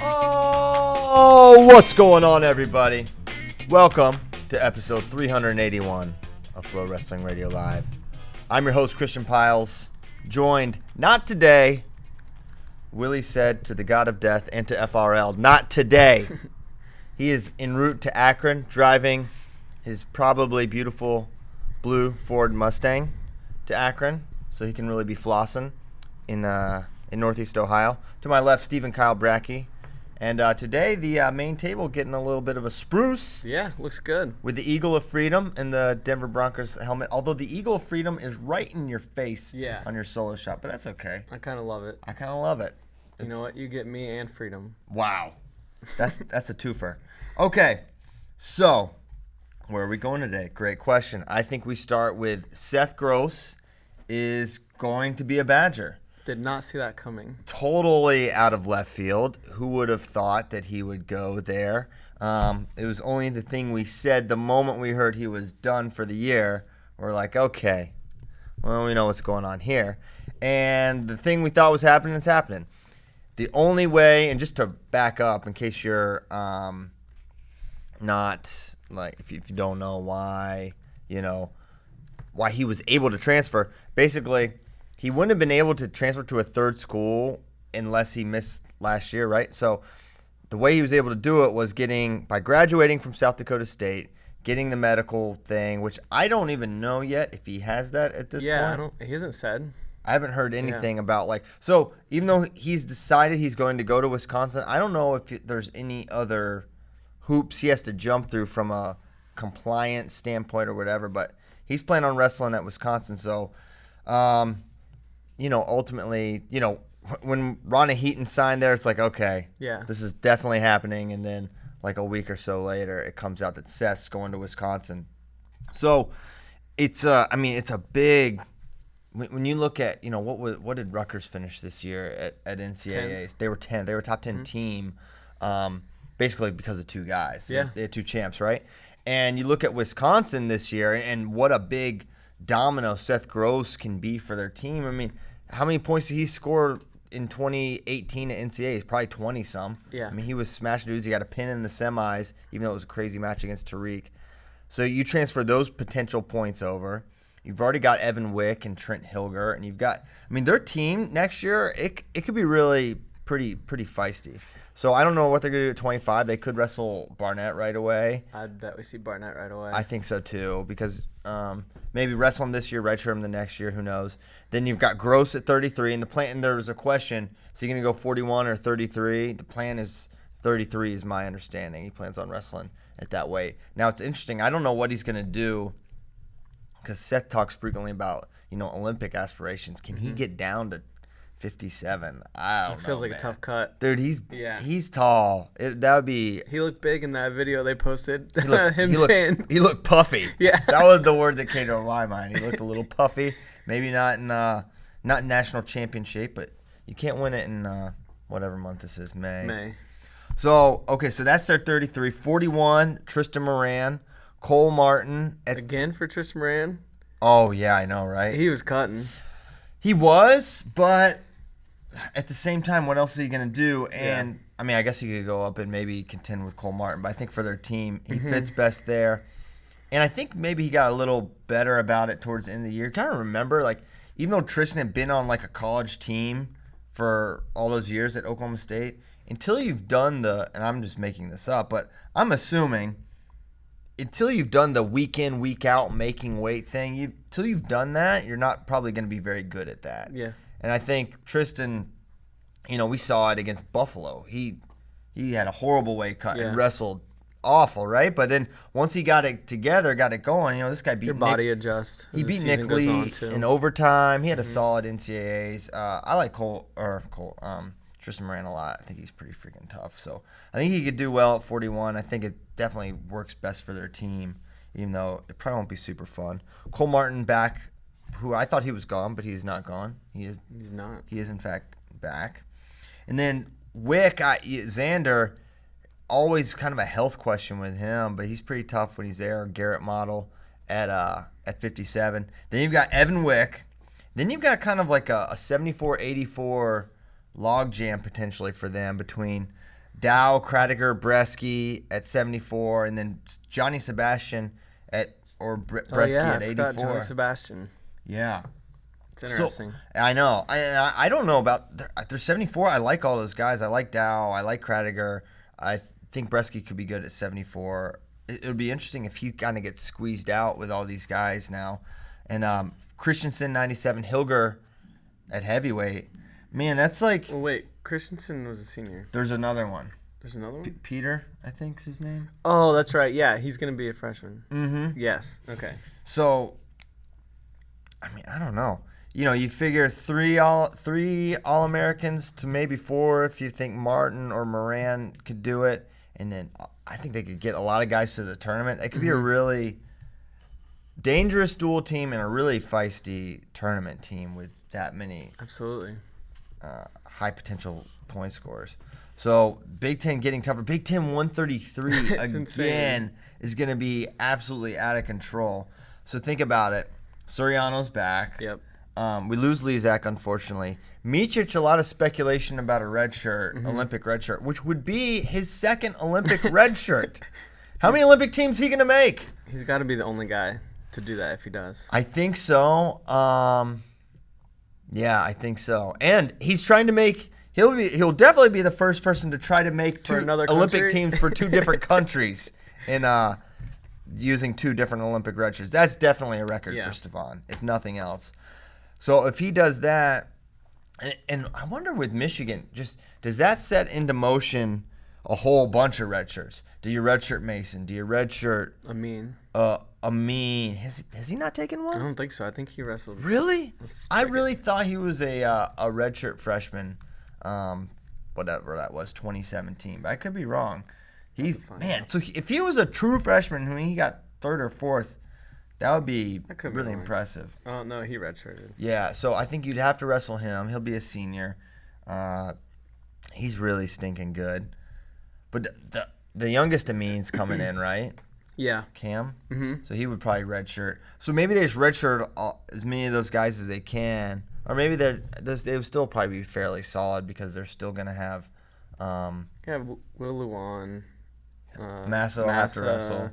Oh, what's going on, everybody? Welcome to episode 381 of FloWrestling Radio Live. I'm your host, Christian Piles, joined, not today, Willie said to the God of Death and to FRL, not today. He is en route to Akron, driving his probably beautiful blue Ford Mustang to Akron, so he can really be flossing in Northeast Ohio. To my left, Stephen Kyle Bratke. And today, the main table getting a little bit of a spruce. Yeah, looks good. With the Eagle of Freedom and the Denver Broncos helmet. Although the Eagle of Freedom is right in your face on your solo shot, but that's okay. I kind of love it. You know what? You get me and freedom. Wow. That's a twofer. Okay, so where are we going today? Great question. I think we start with Seth Gross is going to be a Badger. Did not see that coming. Totally out of left field. Who would have thought that he would go there? It was only the thing we said the moment we heard he was done for the year. We're like, okay, well, we know what's going on here. And the thing we thought was happening is happening. The only way, and just to back up in case you're not, like, if you don't know why he was able to transfer, basically, he wouldn't have been able to transfer to a third school unless he missed last year, right? So the way he was able to do it was by graduating from South Dakota State, getting the medical thing, which I don't even know yet if he has that at this point. Yeah, he hasn't said. I haven't heard anything about, so even though he's decided he's going to go to Wisconsin, I don't know if there's any other hoops he has to jump through from a compliance standpoint or whatever, but he's planning on wrestling at Wisconsin. So, ultimately, when Ronnie Heaton signed there, it's like, okay, this is definitely happening. And then like a week or so later, it comes out that Seth's going to Wisconsin. So it's a big. When you look at, what did Rutgers finish this year at NCAA? 10th. They were 10. They were a top 10 team, basically because of two guys. Yeah. They had two champs, right? And you look at Wisconsin this year and what a big domino Seth Gross can be for their team. I mean, how many points did he score in 2018 at NCAA? Probably 20-some. Yeah. I mean, he was smashing dudes. He got a pin in the semis, even though it was a crazy match against Tariq. So you transfer those potential points over. You've already got Evan Wick and Trent Hilger, and you've got, their team next year, it could be really pretty feisty. So I don't know what they're going to do at 25. They could wrestle Barnett right away. I bet we see Barnett right away. I think so too, because maybe wrestle him this year, redshirt him the next year, who knows. Then you've got Gross at 33, and there was a question, is he going to go 41 or 33? The plan is 33 is my understanding. He plans on wrestling at that weight. Now it's interesting. I don't know what he's going to do, because Seth talks frequently about, Olympic aspirations. Can he get down to 57? I don't know. It feels like a tough cut. Dude, he's tall. That would be. He looked big in that video they posted. He looked puffy. Yeah. That was the word that came to my mind. He looked a little puffy. Maybe not in national champion shape, but you can't win it in whatever month this is, May. So, okay, so that's their 33. 41, Tristan Moran. Cole Martin. Again for Tristan Moran? Oh, yeah, I know, right? He was cutting. He was, but at the same time, what else is he going to do? And, I guess he could go up and maybe contend with Cole Martin, but I think for their team, he fits best there. And I think maybe he got a little better about it towards the end of the year. Kind of remember, even though Tristan had been on, a college team for all those years at Oklahoma State, until you've done and I'm just making this up, but I'm assuming – until you've done the week in, week out making weight thing, until you've done that, you're not probably going to be very good at that. Yeah. And I think Tristan, we saw it against Buffalo. He had a horrible weight cut and wrestled awful, right? But then once he got it together, got it going, this guy beat your body adjusts. He beat Nick Lee in overtime. He had a solid NCAAs. I like Tristan Moran a lot. I think he's pretty freaking tough. So I think he could do well at 41. I think it definitely works best for their team, even though it probably won't be super fun. Cole Martin back, who I thought he was gone, but he's not gone. He's not. He is, in fact, back. And then Wick, Xander, always kind of a health question with him, but he's pretty tough when he's there. Garrett Model at 57. Then you've got Evan Wick. Then you've got kind of like a 74-84 log jam potentially for them between Dow, Kradiger, Bratke at 74, and then Johnny Sebastian Bratke I at 84. forgot Johnny Sebastian. Yeah. It's interesting. So, I know. I don't know about there's 74. I like all those guys. I like Dow. I like Kradiger. I think Bratke could be good at 74. It would be interesting if he kind of gets squeezed out with all these guys now. And Christensen 97, Hilger at heavyweight. Man, that's like. Well, wait, Christensen was a senior. There's another one. There's another one? Peter, I think is his name. Oh, that's right. Yeah, he's going to be a freshman. Mm-hmm. Yes. Okay. So, I mean, I don't know. You figure three All-Americans to maybe 4 if you think Martin or Moran could do it. And then I think they could get a lot of guys to the tournament. It could be a really dangerous dual team and a really feisty tournament team with that many Absolutely. high potential point scorers. So Big Ten getting tougher. Big Ten 133 again insane. Is going to be absolutely out of control. So think about it. Soriano's back. Yep. We lose Lezak, unfortunately. Micic, a lot of speculation about a red shirt, Olympic red shirt, which would be his second Olympic red shirt. How many Olympic teams is he going to make? He's got to be the only guy to do that if he does. I think so. Yeah, I think so. And he's trying to make he'll definitely be the first person to try to make two Olympic teams for two different countries in using two different Olympic red shirts. That's definitely a record for Stephon, if nothing else. So if he does that, and I wonder with Michigan, just does that set into motion a whole bunch of red shirts? Do you redshirt Mason? Do you redshirt Amin? Amin? Has he not taken one? I don't think so. I think he wrestled. Really? I really thought he was a redshirt freshman, whatever that was, 2017. But I could be wrong. So if he was a true freshman, when he got third or fourth, that would be really impressive. Oh, no, he redshirted. Yeah, so I think you'd have to wrestle him. He'll be a senior. He's really stinking good. But the youngest Amin's coming in, right? Yeah. Cam? Mm-hmm. So he would probably redshirt. So maybe they just redshirt as many of those guys as they can. Or maybe they would still probably be fairly solid because they're still going to have Will Luan. Massa will have to wrestle.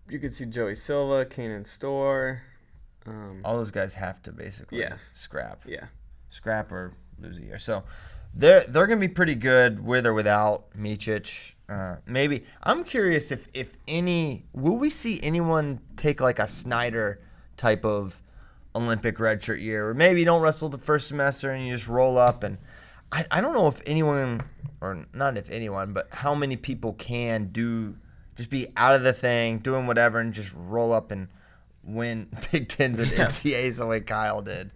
You could see Joey Silva, Kanan Storr. All those guys have to basically scrap. Yeah. Scrap or lose a year. So they're going to be pretty good with or without Micic. Maybe. I'm curious if will we see anyone take like a Snyder type of Olympic redshirt year? Or maybe you don't wrestle the first semester and you just roll up. And I don't know if anyone, or not if anyone, but how many people can just be out of the thing, doing whatever, and just roll up and win Big Tens and NCAAs the way Kyle did.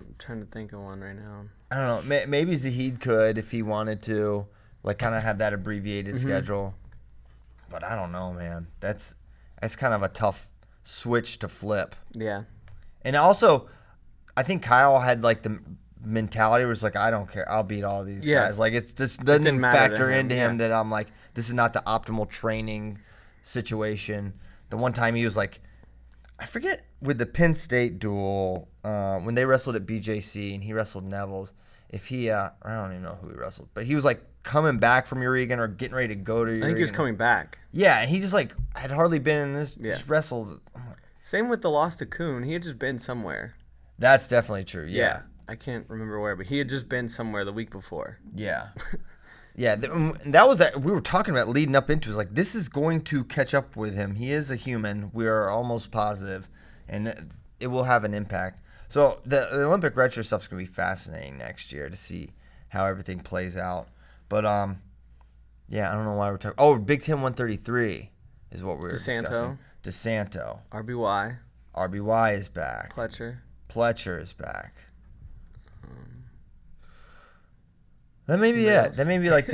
I'm trying to think of one right now. I don't know. Maybe Zahid could if he wanted to, like kind of have that abbreviated schedule. But I don't know, man. That's kind of a tough switch to flip. Yeah. And also, I think Kyle had like the mentality was like, I don't care. I'll beat all these guys. Like it just doesn't factor into him that I'm like, this is not the optimal training situation. The one time he was like, I forget with the Penn State duel when they wrestled at BJC and he wrestled Neville's. If he, I don't even know who he wrestled, but he was like coming back from Urigan or getting ready to go to Urigan. I think he was coming back. Yeah, and he just like had hardly been in this. Just wrestled. Same with the loss to Kuhn. He had just been somewhere. That's definitely true. Yeah. I can't remember where, but he had just been somewhere the week before. Yeah. Yeah, that was that we were talking about leading up into. It was like, this is going to catch up with him. He is a human. We are almost positive, and it will have an impact. So the Olympic redshirt stuff is going to be fascinating next year to see how everything plays out. But yeah, I don't know why we're talking. Oh, Big Ten 133 is what we were discussing. DeSanto. RBY is back. Pletcher is back. That may be it. That may be like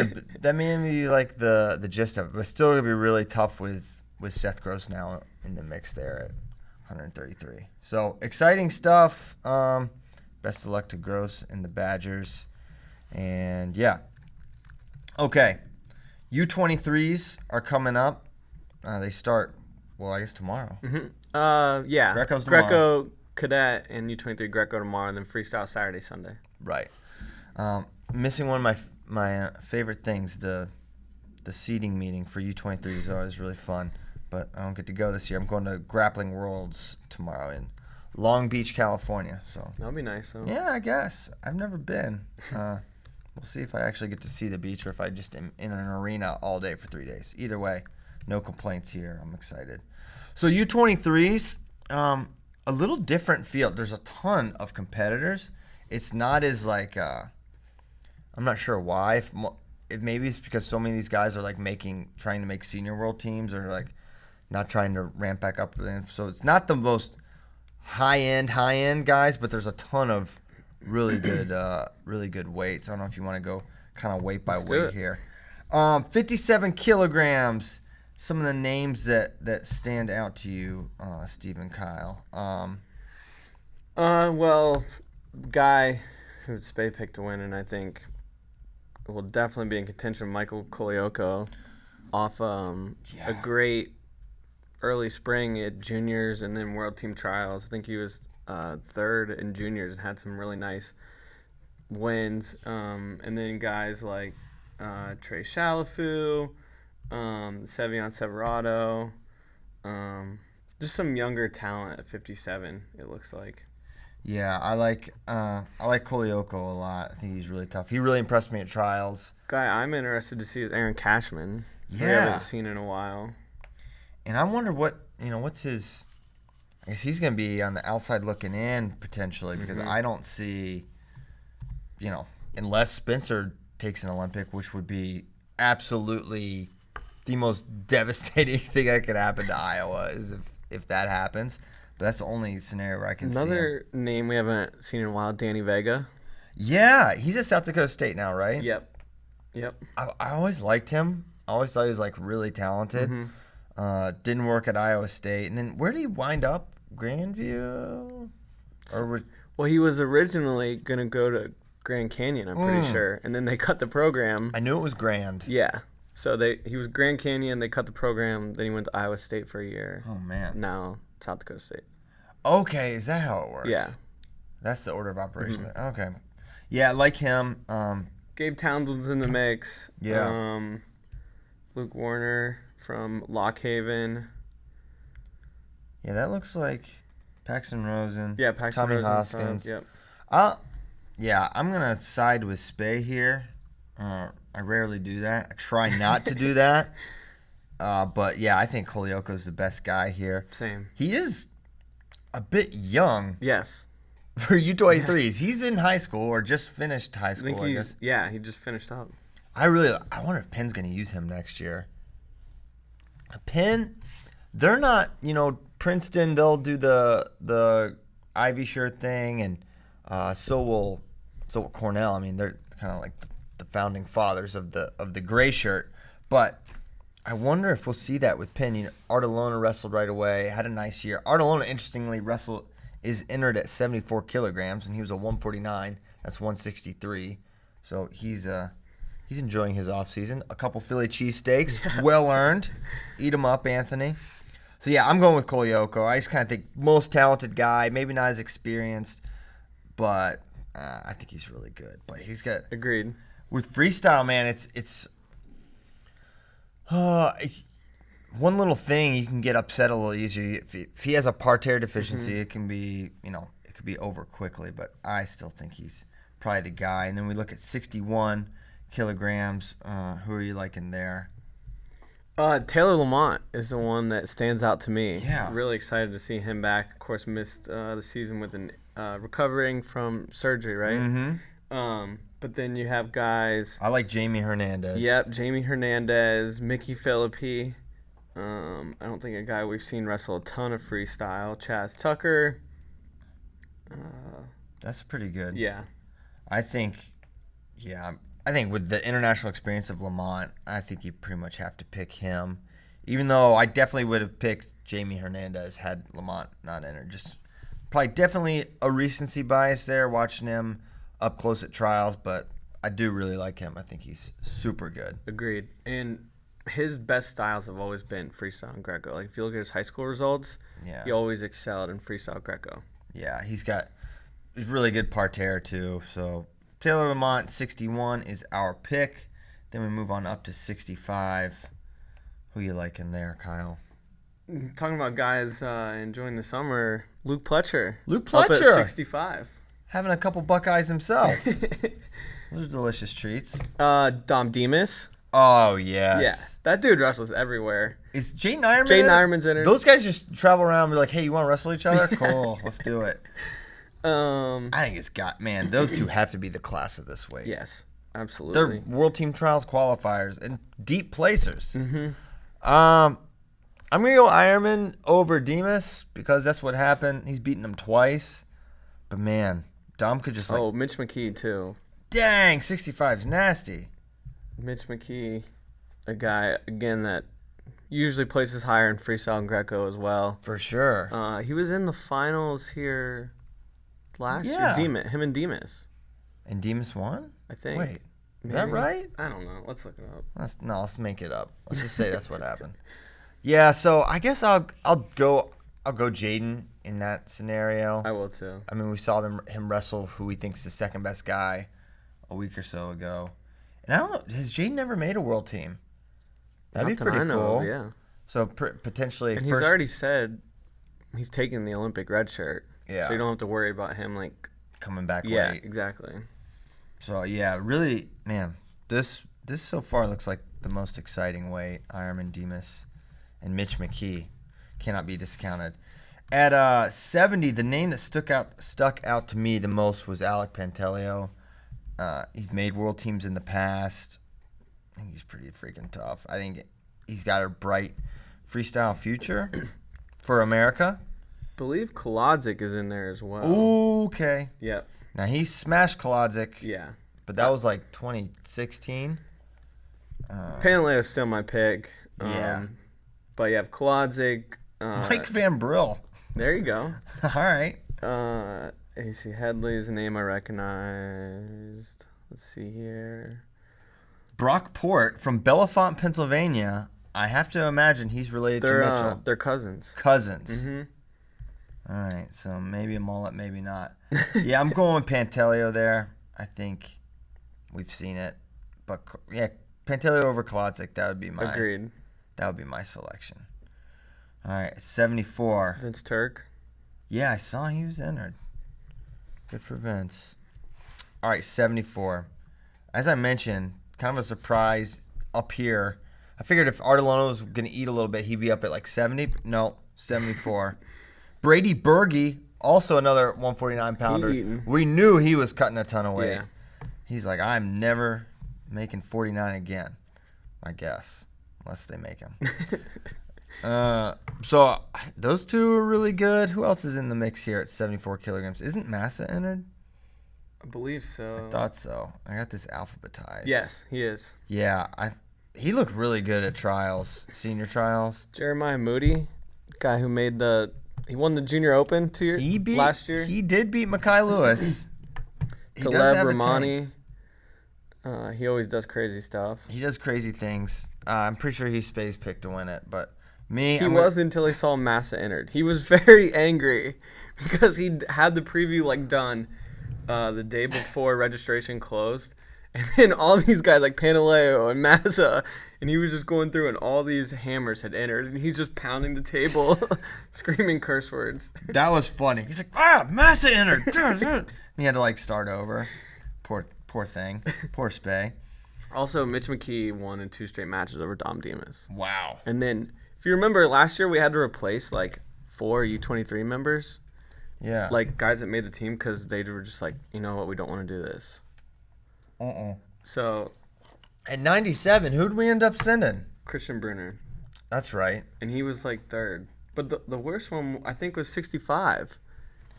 the gist of it. But still gonna be really tough with Seth Gross now in the mix there at 133. So exciting stuff. Best of luck to Gross and the Badgers. And yeah. Okay. U23s are coming up. They start, well, I guess tomorrow. Mm-hmm. Yeah. Greco's tomorrow. Greco Cadet and U23 Greco tomorrow, and then Freestyle Saturday, Sunday. Right. Missing one of my favorite things. The seating meeting for U23 is always really fun, but I don't get to go this year. I'm going to Grappling Worlds tomorrow in Long Beach, California. So That'll be nice. Though. yeah, I guess I've never been. We'll see if I actually get to see the beach or if I just am in an arena all day for 3 days. Either way, no complaints here. I'm excited. So U23s, a little different field. There's a ton of competitors. It's not as like I'm not sure why. If maybe it's because so many of these guys are like trying to make senior world teams or like not trying to ramp back up. So it's not the most high end guys, but there's a ton of really good weights. I don't know if you want to go kind of weight by weight here. 57 kilograms. Some of the names that stand out to you, Steve and Kyle. Well, guy who Spay picked to win, and I think will definitely be in contention. Michael Kolioko, off a great early spring at juniors and then world team trials. I think he was third in juniors and had some really nice wins. And then guys like Trey Chalafu, Sevion Severato, just some younger talent at 57, it looks like. Yeah, I like Kolioko a lot. I think he's really tough. He really impressed me at trials. Guy I'm interested to see is Aaron Cashman. Yeah. We haven't seen in a while. And I wonder what's his. I guess he's going to be on the outside looking in potentially because I don't see, unless Spencer takes an Olympic, which would be absolutely the most devastating thing that could happen to Iowa is if that happens. But that's the only scenario where I can see Another name we haven't seen in a while, Danny Vega. Yeah, he's at South Dakota State now, right? Yep. I always liked him. I always thought he was like really talented. Didn't work at Iowa State. And then where did he wind up? Grandview? Well, he was originally going to go to Grand Canyon, I'm pretty sure. And then they cut the program. I knew it was Grand. Yeah. So he was Grand Canyon, they cut the program, then he went to Iowa State for a year. Oh, man. Now South Dakota State. Okay, is that how it works? Yeah. That's the order of operations. Okay. Yeah, I like him. Gabe Townsend's in the mix. Yeah. Luke Warner from Lock Haven. Yeah, that looks like Paxton Rosen. Yeah, Paxton Tommy Rosen. Hoskins. Yep. Yeah, I'm going to side with Spay here. I rarely do that. I try not to do that. But, yeah, I think Kolioko's the best guy here. Same. He is a bit young. Yes. For U23s. He's in high school or just finished high school, I guess. Yeah, he just finished up. I wonder if Penn's going to use him next year. Penn, they're not, Princeton, they'll do the Ivy shirt thing, and so will Cornell. I mean, they're kind of like the founding fathers of the gray shirt. But I wonder if we'll see that with Penn. Artelona wrestled right away, had a nice year. Artelona, interestingly, is entered at 74 kilograms, and he was a 149. That's 163. So he's enjoying his offseason. A couple Philly cheesesteaks, well earned. Eat them up, Anthony. So, yeah, I'm going with Kolioko. I just kind of think most talented guy, maybe not as experienced, but I think he's really good. But he's got – Agreed. With freestyle, man, it's one little thing you can get upset a little easier. If he has a parterre deficiency, it can be, it could be over quickly. But I still think he's probably the guy. And then we look at 61 kilograms. Who are you liking there? Taylor Lamont is the one that stands out to me. Yeah. Really excited to see him back. Of course, missed the season with recovering from surgery, right? But then you have guys. I like Jamie Hernandez. Yep, Jamie Hernandez, Mickey Philippi. I don't think a guy we've seen wrestle a ton of freestyle. Chaz Tucker. That's pretty good. Yeah. I think with the international experience of Lamont, I think you pretty much have to pick him. Even though I definitely would have picked Jamie Hernandez had Lamont not entered. Just probably definitely a recency bias there watching him up close at trials, but I do really like him. I think he's super good. Agreed. And his best styles have always been freestyle and Greco. Like if you look at his high school results, he always excelled in freestyle Greco. Yeah, he's really good parterre too. So Taylor Lamont, 61 is our pick. Then we move on up to 65. Who you liking there, Kyle? Talking about guys enjoying the summer, Luke Pletcher. Luke Up at Pletcher. 65. Having a couple Buckeyes himself. Those are delicious treats. Dom Demas. Oh, yes. Yeah, that dude wrestles everywhere. Is Jaden Ironman Jaden Ironman's in it. Those guys just travel around and be like, hey, you want to wrestle each other? Cool, let's do it. I think those two have to be the class of this weight. Yes, absolutely. They're World Team Trials qualifiers and deep placers. Mm-hmm. I'm going to go Ironman over Demas because that's what happened. He's beaten him twice. But, man, Dom could just Mitch McKee, too. Dang, 65's nasty. Mitch McKee, a guy, again, that usually places higher in freestyle and Greco as well. For sure. He was in the finals here last year. Him and Demas. And Demas won? I think. Wait, is that right? I don't know. Let's look it up. Let's make it up. Let's just say that's what happened. Yeah, so I guess I'll go Jaden in that scenario. I will too. I mean, we saw him wrestle who we think's the second best guy a week or so ago. And I don't know, has Jaden ever made a world team? That'd be pretty cool. Yeah. So potentially, and he's already said he's taking the Olympic red shirt. Yeah. So you don't have to worry about him coming back late. late. Exactly. So yeah, really, man, this so far looks like the most exciting weight. Ironman Demas and Mitch McKee cannot be discounted. At 70, the name that stuck out to me the most was Alec Pantaleo. He's made world teams in the past. I think he's pretty freaking tough. I think he's got a bright freestyle future for America. I believe Kolodzik is in there as well. Ooh, okay. Yep. Now, he smashed Kolodzik. Yeah. But that was like 2016. Pantaleo is still my pick. Yeah. But you have Kolodzik. Mike Van Brill. There you go. All right. AC Headley's name I recognized. Let's see here. Brock Port from Bellefonte, Pennsylvania. I have to imagine he's related to Mitchell. They're cousins. Cousins. Mm-hmm. All right, so maybe a mullet, maybe not. Yeah, I'm going with Pantaleo there. I think we've seen it. But, yeah, Pantaleo over Kolodzik, that would be my Agreed. That would be my selection. All right, 74. Vince Turk. Yeah, I saw he was entered. Good for Vince. All right, 74. As I mentioned, kind of a surprise up here. I figured if Artolano was going to eat a little bit, he'd be up at like 70. No, 74. Brady Berge, also another 149-pounder. We knew he was cutting a ton of weight. Yeah. He's like, I'm never making 49 again, I guess, unless they make him. So those two are really good. Who else is in the mix here at 74 kilograms? Isn't Massa entered? I believe so. I thought so. I got this alphabetized. Yes, he is. Yeah, he looked really good at trials, senior trials. Jeremiah Moody, guy who he won the Junior Open last year. He did beat Makai Lewis. Taleb Romani. He always does crazy stuff. He does crazy things. I'm pretty sure he's Spade's pick to win it, but until he saw Massa entered. He was very angry because he had the preview done the day before registration closed, and then all these guys like Pantaleo and Massa, and he was just going through, and all these hammers had entered, and he's just pounding the table, screaming curse words. That was funny. He's like, Massa entered. He had to start over. Poor thing. Poor Spay. Also, Mitch McKee won in 2 straight matches over Dom Demas. Wow. And then, if you remember, last year we had to replace 4 U23 members. Yeah. Guys that made the team because they were just like, you know what, we don't want to do this. So. At 97, who'd we end up sending? Christian Brunner. That's right. And he was 3rd. But the worst one, I think, was 65.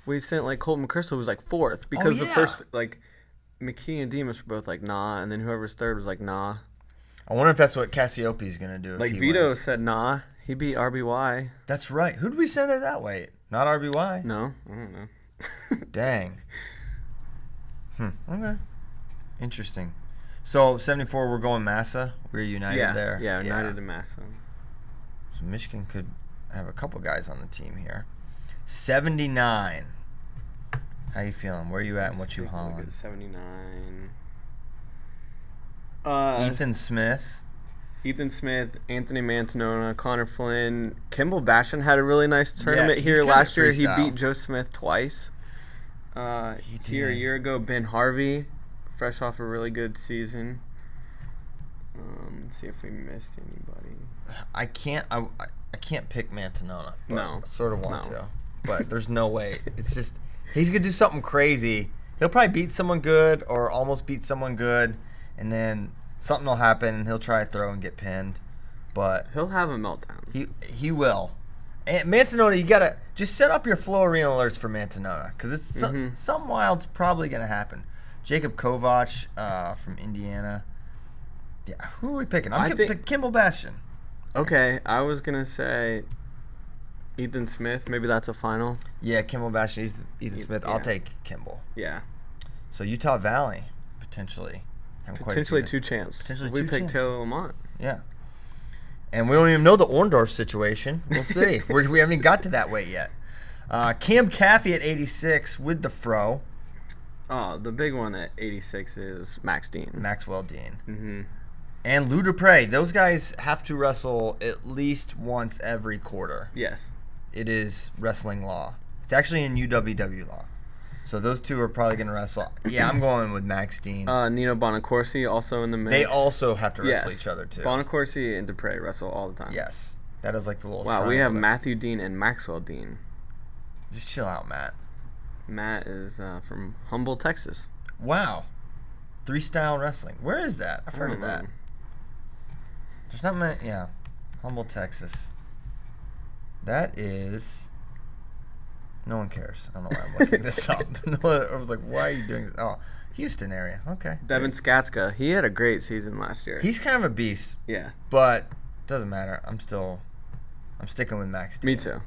We sent Colton McChrystal, who was 4th. Because the first, McKee and Demas were both nah. And then whoever's 3rd was nah. I wonder if that's what Cassiope's going to do. Vito said nah. He beat RBY. That's right. Who'd we send at that weight? Not RBY? No, I don't know. Dang. Okay. Interesting. So, 74, we're going Massa. We're united there. Yeah, united in Massa. So, Michigan could have a couple guys on the team here. 79. How you feeling? Where you at and what you Look hauling? at 79. Ethan Smith. Ethan Smith, Anthony Mantanona, Connor Flynn, Kimball Bastion had a really nice tournament he's here good last at year. He freestyle. beat Joe Smith twice. Here a did. year ago, Ben Harvey, fresh off a really good season. Let's see if we missed anybody. I can't pick Mantanona. But No. I sort of want No. to. But there's no way. It's just he's gonna do something crazy. He'll probably beat someone good or almost beat someone good, and then something will happen and he'll try to throw and get pinned. But He'll have a meltdown. he will. And Mantanona, you gotta just set up your Flow Arena alerts for Mantanona because it's something wild's probably gonna happen. Jacob Kovac from Indiana. Yeah, who are we picking? I'm gonna pick Kimball Bastion. Okay, I was going to say Ethan Smith. Maybe that's a final. Yeah, Kimball Bastion. He's Ethan Smith. Yeah. I'll take Kimball. Yeah. So Utah Valley potentially. Potentially two champs. Potentially we two picked champs. Taylor Lamont. Yeah. And we don't even know the Orndorff situation. We'll see. We haven't got to that weight yet. Cam Caffey at 86 with the fro. Oh, the big one at 86 is Max Dean. Maxwell Dean. Mm-hmm. And Lou Dupree. Those guys have to wrestle at least once every quarter. Yes. It is wrestling law. It's actually in UWW law. So those two are probably going to wrestle. Yeah, I'm going with Max Dean. Nino Bonacorsi also in the mix. They also have to wrestle Yes. each other too. Bonacorsi and Dupree wrestle all the time. Yes. That is like the little Wow, we have triangle there. Matthew Dean and Maxwell Dean. Just chill out, Matt. Matt is from Humble, Texas. Wow. Freestyle wrestling. Where is that? I've heard of that. There's not many. Yeah. Humble, Texas. That is. No one cares. I don't know why I'm looking this up. I was like, why are you doing this? Oh, Houston area. Okay. Devin Skatska. He had a great season last year. He's kind of a beast, Yeah. but doesn't matter. I'm sticking with Max Dean. Me too.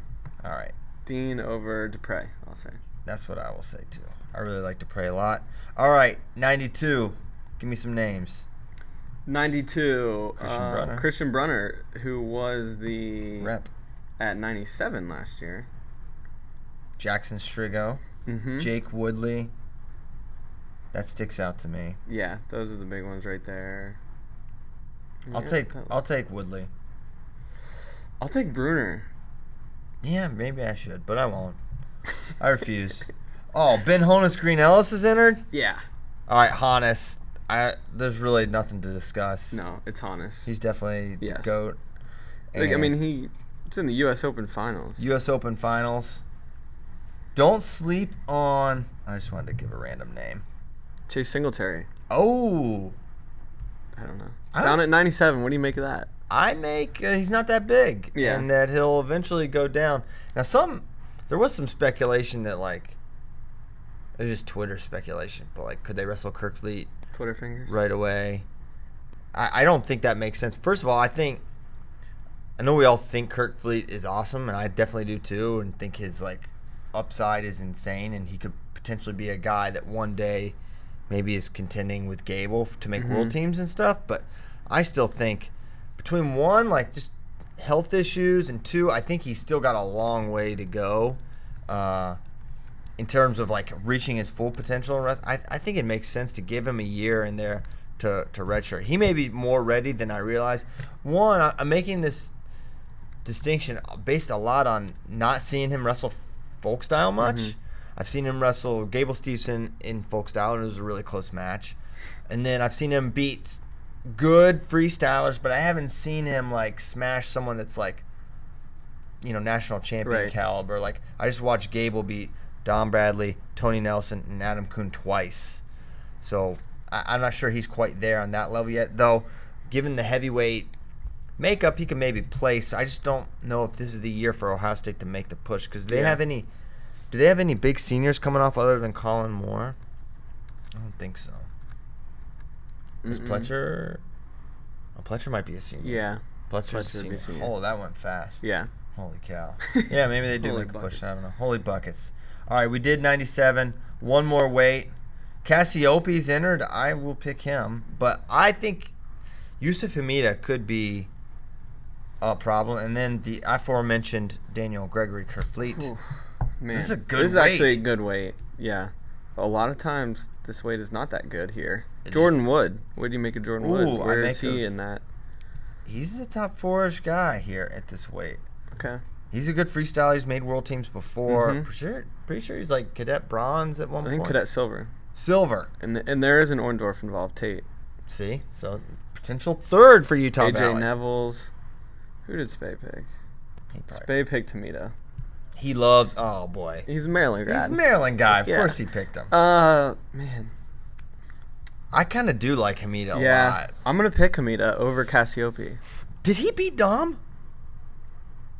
All right. Dean over Dupree, I'll say. That's what I will say too. I really like to pray a lot. All right, 92. Give me some names. 92. Christian Brunner. Christian Brunner, who was the Rep. at 97 last year. Jackson Strigo. Mm-hmm. Jake Woodley. That sticks out to me. Yeah, those are the big ones right there. I'll take Woodley. I'll take Bruner. Yeah, maybe I should, but I won't. I refuse. Oh, Ben Honus Green Ellis is entered? Yeah. All right, Honus. There's really nothing to discuss. No, it's Honus. He's definitely the GOAT. Like, I mean, it's in the U.S. Open Finals. U.S. Open Finals. Don't sleep on. I just wanted to give a random name. Chase Singletary. Oh. I don't know. Down at 97. What do you make of that? He's not that big. Yeah. And that he'll eventually go down. Now, there was some speculation that, like, it was just Twitter speculation, but, like, could they wrestle Kirk Fleet Twitter fingers. right away? I don't think that makes sense. First of all, I know we all think Kirk Fleet is awesome, and I definitely do too, and think his, like, upside is insane, and he could potentially be a guy that one day maybe is contending with Gable to make world teams and stuff. But I still think between one, like, just health issues, and two, I think he's still got a long way to go in terms of, like, reaching his full potential. I think it makes sense to give him a year in there to redshirt. He may be more ready than I realize. One, I'm making this distinction based a lot on not seeing him wrestle folk style much. I've seen him wrestle Gable Stevenson in folk style, and it was a really close match. And then I've seen him beat good freestylers, but I haven't seen him, like, smash someone that's, like, you know, national champion caliber. Like, I just watched Gable beat Don Bradley, Tony Nelson, and Adam Kuhn twice. So I'm not sure he's quite there on that level yet, though. Given the heavyweight makeup, he can maybe place. I just don't know if this is the year for Ohio State to make the push, because do they have any big seniors coming off other than Colin Moore? I don't think so. Is Pletcher? Oh, Pletcher might be a senior. Yeah. Pletcher's Pletcher would be a senior. senior. Oh, that went fast. Yeah. Holy cow. Yeah, maybe they do Holy make a push. buckets. I don't know. Holy buckets. All right, we did 97. One more weight. Cassiopei's entered. I will pick him. But I think Yusuf Hamida could be a problem. And then the aforementioned Daniel Gregory Kerfleet. Man. This is a good This is weight. actually a good weight. Yeah. A lot of times, this weight is not that good here. Jordan Wood. What do you make of Jordan Wood? Where is he in that? He's a top 4-ish guy here at this weight. Okay. He's a good freestyler. He's made world teams before. Pretty sure he's like cadet bronze at one point. I think cadet silver. Silver. And there is an Orndorff involved, Tate. See? So, potential third for Utah Valley. AJ Neville's. Who did Spay pick? Spay picked Tamita. He loves, oh boy. He's a Maryland grad. He's a Maryland guy. Of course he picked him. Man. I kind of do like Hamida a lot. I'm going to pick Hamida over Cassiope. Did he beat Dom?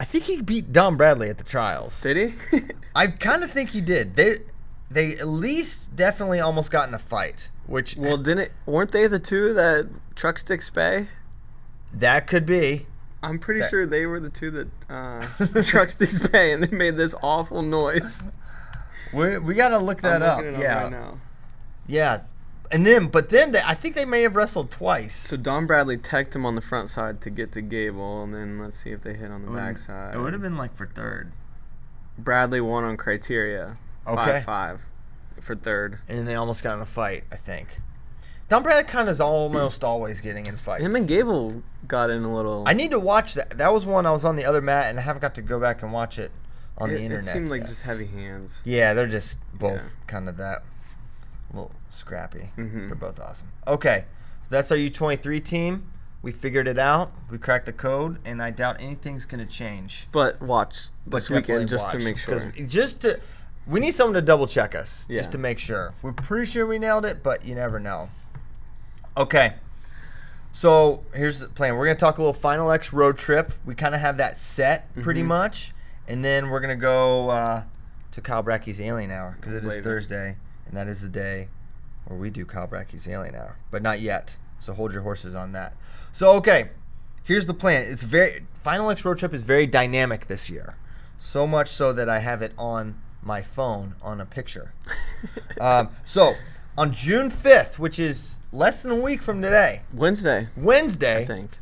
I think he beat Dom Bradley at the trials. Did he? I kind of think he did. They at least definitely almost got in a fight. Which weren't they the two that truck stick Spay? That could be. I'm pretty sure they were the two that truck stick Spay, and they made this awful noise. We got to look that up. Yeah. Right now. Yeah. But then I think they may have wrestled twice. So Don Bradley teched him on the front side to get to Gable, and then let's see if they hit on the back side. It would have been like for third. Bradley won on criteria. Okay. 5-5 for third. And then they almost got in a fight, I think. Don Bradley kind of is almost always getting in fights. Him and Gable got in a little. I need to watch that. That was one I was on the other mat, and I haven't got to go back and watch it on the internet. It seemed like just heavy hands. Yeah, they're just both kind of that. A little scrappy. They're both awesome. Okay, so that's our U23 team. We figured it out. We cracked the code, and I doubt anything's going to change. But watch this weekend just to make sure. We need someone to double check us just to make sure. We're pretty sure we nailed it, but you never know. Okay, so here's the plan. We're going to talk a little Final X road trip. We kind of have that set pretty much, and then we're going to go to Kyle Bratke's Alien Hour because it is Thursday. And that is the day where we do Kyle Bratke's Alien Hour. But not yet. So hold your horses on that. So, okay. Here's the plan. Final X Road Trip is very dynamic this year. So much so that I have it on my phone on a picture. So, on June 5th, which is less than a week from today. Wednesday, I think.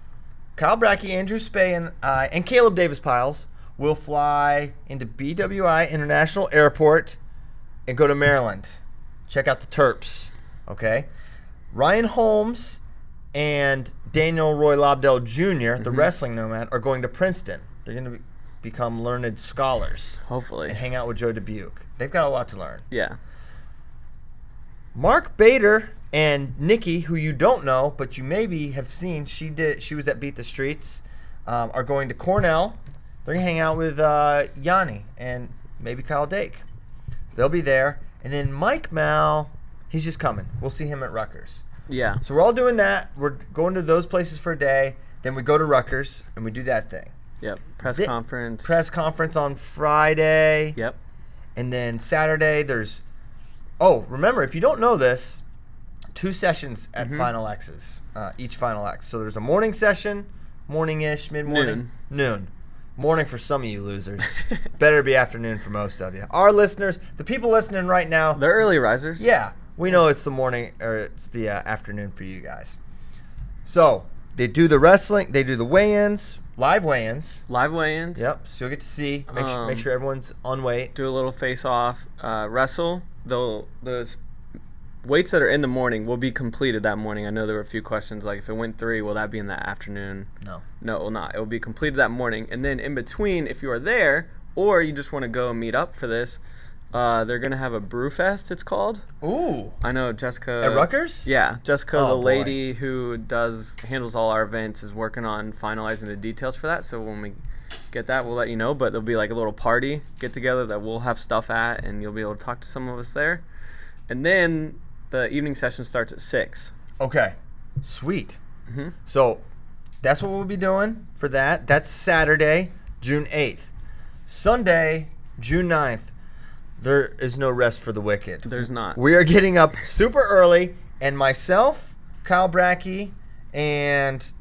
Kyle Bratke, Andrew Spay, and I, and Caleb Davis-Piles will fly into BWI International Airport and go to Maryland. Check out the Terps, okay? Ryan Holmes and Daniel Roy Lobdell Jr., the wrestling nomad, are going to Princeton. They're going to become learned scholars. Hopefully. And hang out with Joe Dubuque. They've got a lot to learn. Yeah. Mark Bader and Nikki, who you don't know, but you maybe have seen, she was at Beat the Streets, are going to Cornell. They're going to hang out with Yanni and maybe Kyle Dake. They'll be there. And then Mike Mal, he's just coming. We'll see him at Rutgers. Yeah. So we're all doing that. We're going to those places for a day. Then we go to Rutgers, and we do that thing. Yep. Press conference on Friday. Yep. And then Saturday, there's... Oh, remember, if you don't know this, 2 sessions at Final X's, each Final X. So there's a morning session, morning-ish, mid-morning. Noon. Morning for some of you losers. Better be afternoon for most of you. Our listeners, the people listening right now. They're early risers. Yeah. We know it's the morning or it's the afternoon for you guys. So they do the wrestling. They do the weigh-ins, live weigh-ins. Yep. So you'll get to see. Make sure everyone's on weight. Do a little face-off. Wrestle. Those weights that are in the morning will be completed that morning. I know there were a few questions like if it went 3, will that be in the afternoon? No, it will not. It will be completed that morning. And then in between, if you are there or you just want to go and meet up for this, they're going to have a brew fest, it's called. Ooh. I know Jessica. At Rutgers? Yeah. Jessica, the lady who handles all our events, is working on finalizing the details for that. So when we get that, we'll let you know. But there'll be like a little party get-together that we'll have stuff at, and you'll be able to talk to some of us there. And then the evening session starts at 6. Okay. Sweet. So that's what we'll be doing for that. That's Saturday, June 8th. Sunday, June 9th. There is no rest for the wicked. There's not. We are getting up super early, and myself, Kyle Bratke, and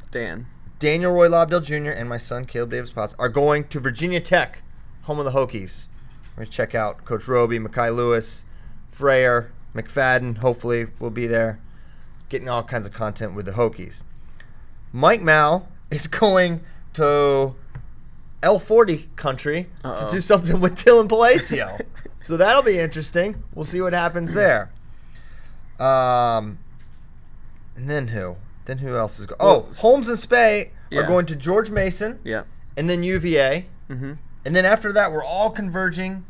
Daniel Roy Lobdell Jr., and my son, Caleb Davis-Piles, are going to Virginia Tech, home of the Hokies. We're going to check out Coach Roby, Mekhi Lewis, Frayer, McFadden, hopefully, will be there, getting all kinds of content with the Hokies. Mike Mal is going to L40 country to do something with Dylan Palacio. So that'll be interesting. We'll see what happens there. And then who? Then who else is going? Oh, Holmes and Spey are going to George Mason. Yeah. And then UVA. Mm-hmm. And then after that, we're all converging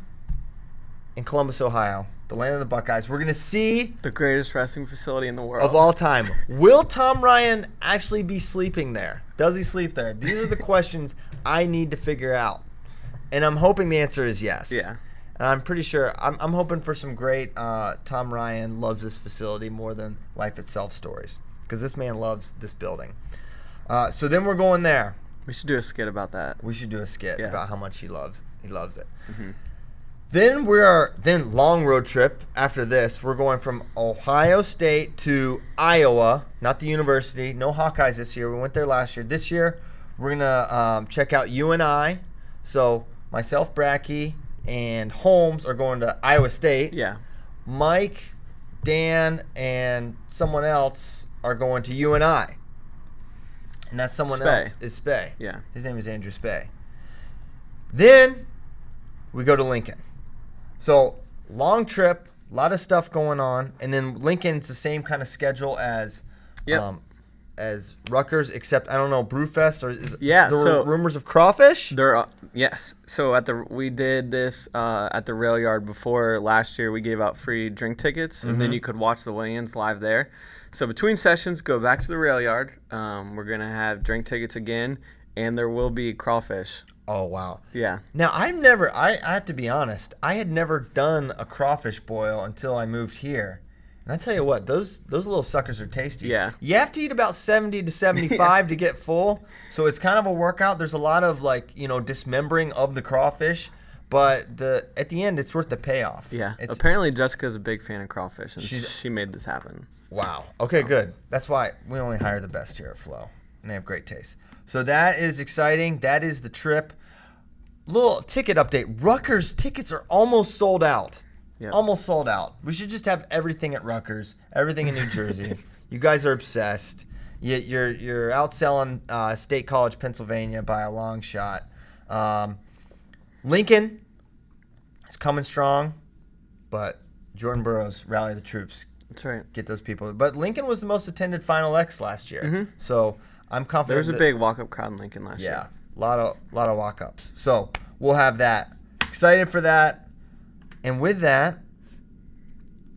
in Columbus, Ohio, the land of the Buckeyes. We're going to see the greatest wrestling facility in the world of all time. Will Tom Ryan actually be sleeping there? Does he sleep there? These are the questions I need to figure out. And I'm hoping the answer is yes. Yeah. And I'm pretty sure, I'm hoping for some great Tom Ryan loves this facility more than life itself stories. Because this man loves this building. So then we're going there. We should do a skit about that. We should do a skit about how much he loves it. Mm-hmm. Then long road trip after this. We're going from Ohio State to Iowa, not the university. No Hawkeyes this year. We went there last year. This year, we're going to check out UNI. So myself, Bratke, and Holmes are going to Iowa State. Yeah. Mike, Dan, and someone else are going to UNI. And that someone else is Spey. Yeah. His name is Andrew Spey. Then we go to Lincoln. So long trip, a lot of stuff going on. And then Lincoln's the same kind of schedule as Rutgers, except I don't know, Brewfest or there were rumors of crawfish? Yes. So we did this at the rail yard before last year. We gave out free drink tickets, and then you could watch the weigh-ins live there. So between sessions, go back to the rail yard. We're going to have drink tickets again, and there will be crawfish. Oh, wow. Yeah. Now, I have to be honest, I had never done a crawfish boil until I moved here. And I tell you what, those little suckers are tasty. Yeah. You have to eat about 70 to 75 to get full. So it's kind of a workout. There's a lot of dismembering of the crawfish. But at the end, it's worth the payoff. Yeah. Apparently, Jessica's a big fan of crawfish, and she made this happen. Wow. Okay, good. That's why we only hire the best here at Flow. And they have great taste. So that is exciting. That is the trip. Little ticket update. Rutgers tickets are almost sold out. Yep. Almost sold out. We should just have everything at Rutgers, everything in New Jersey. You guys are obsessed. You're outselling State College, Pennsylvania by a long shot. Lincoln is coming strong, but Jordan Burroughs, rally the troops. That's right. Get those people. But Lincoln was the most attended Final X last year. Mm-hmm. So I'm confident. There was a big walk-up crowd in Lincoln last year. Yeah, a lot of walk-ups. So we'll have that. Excited for that. And with that,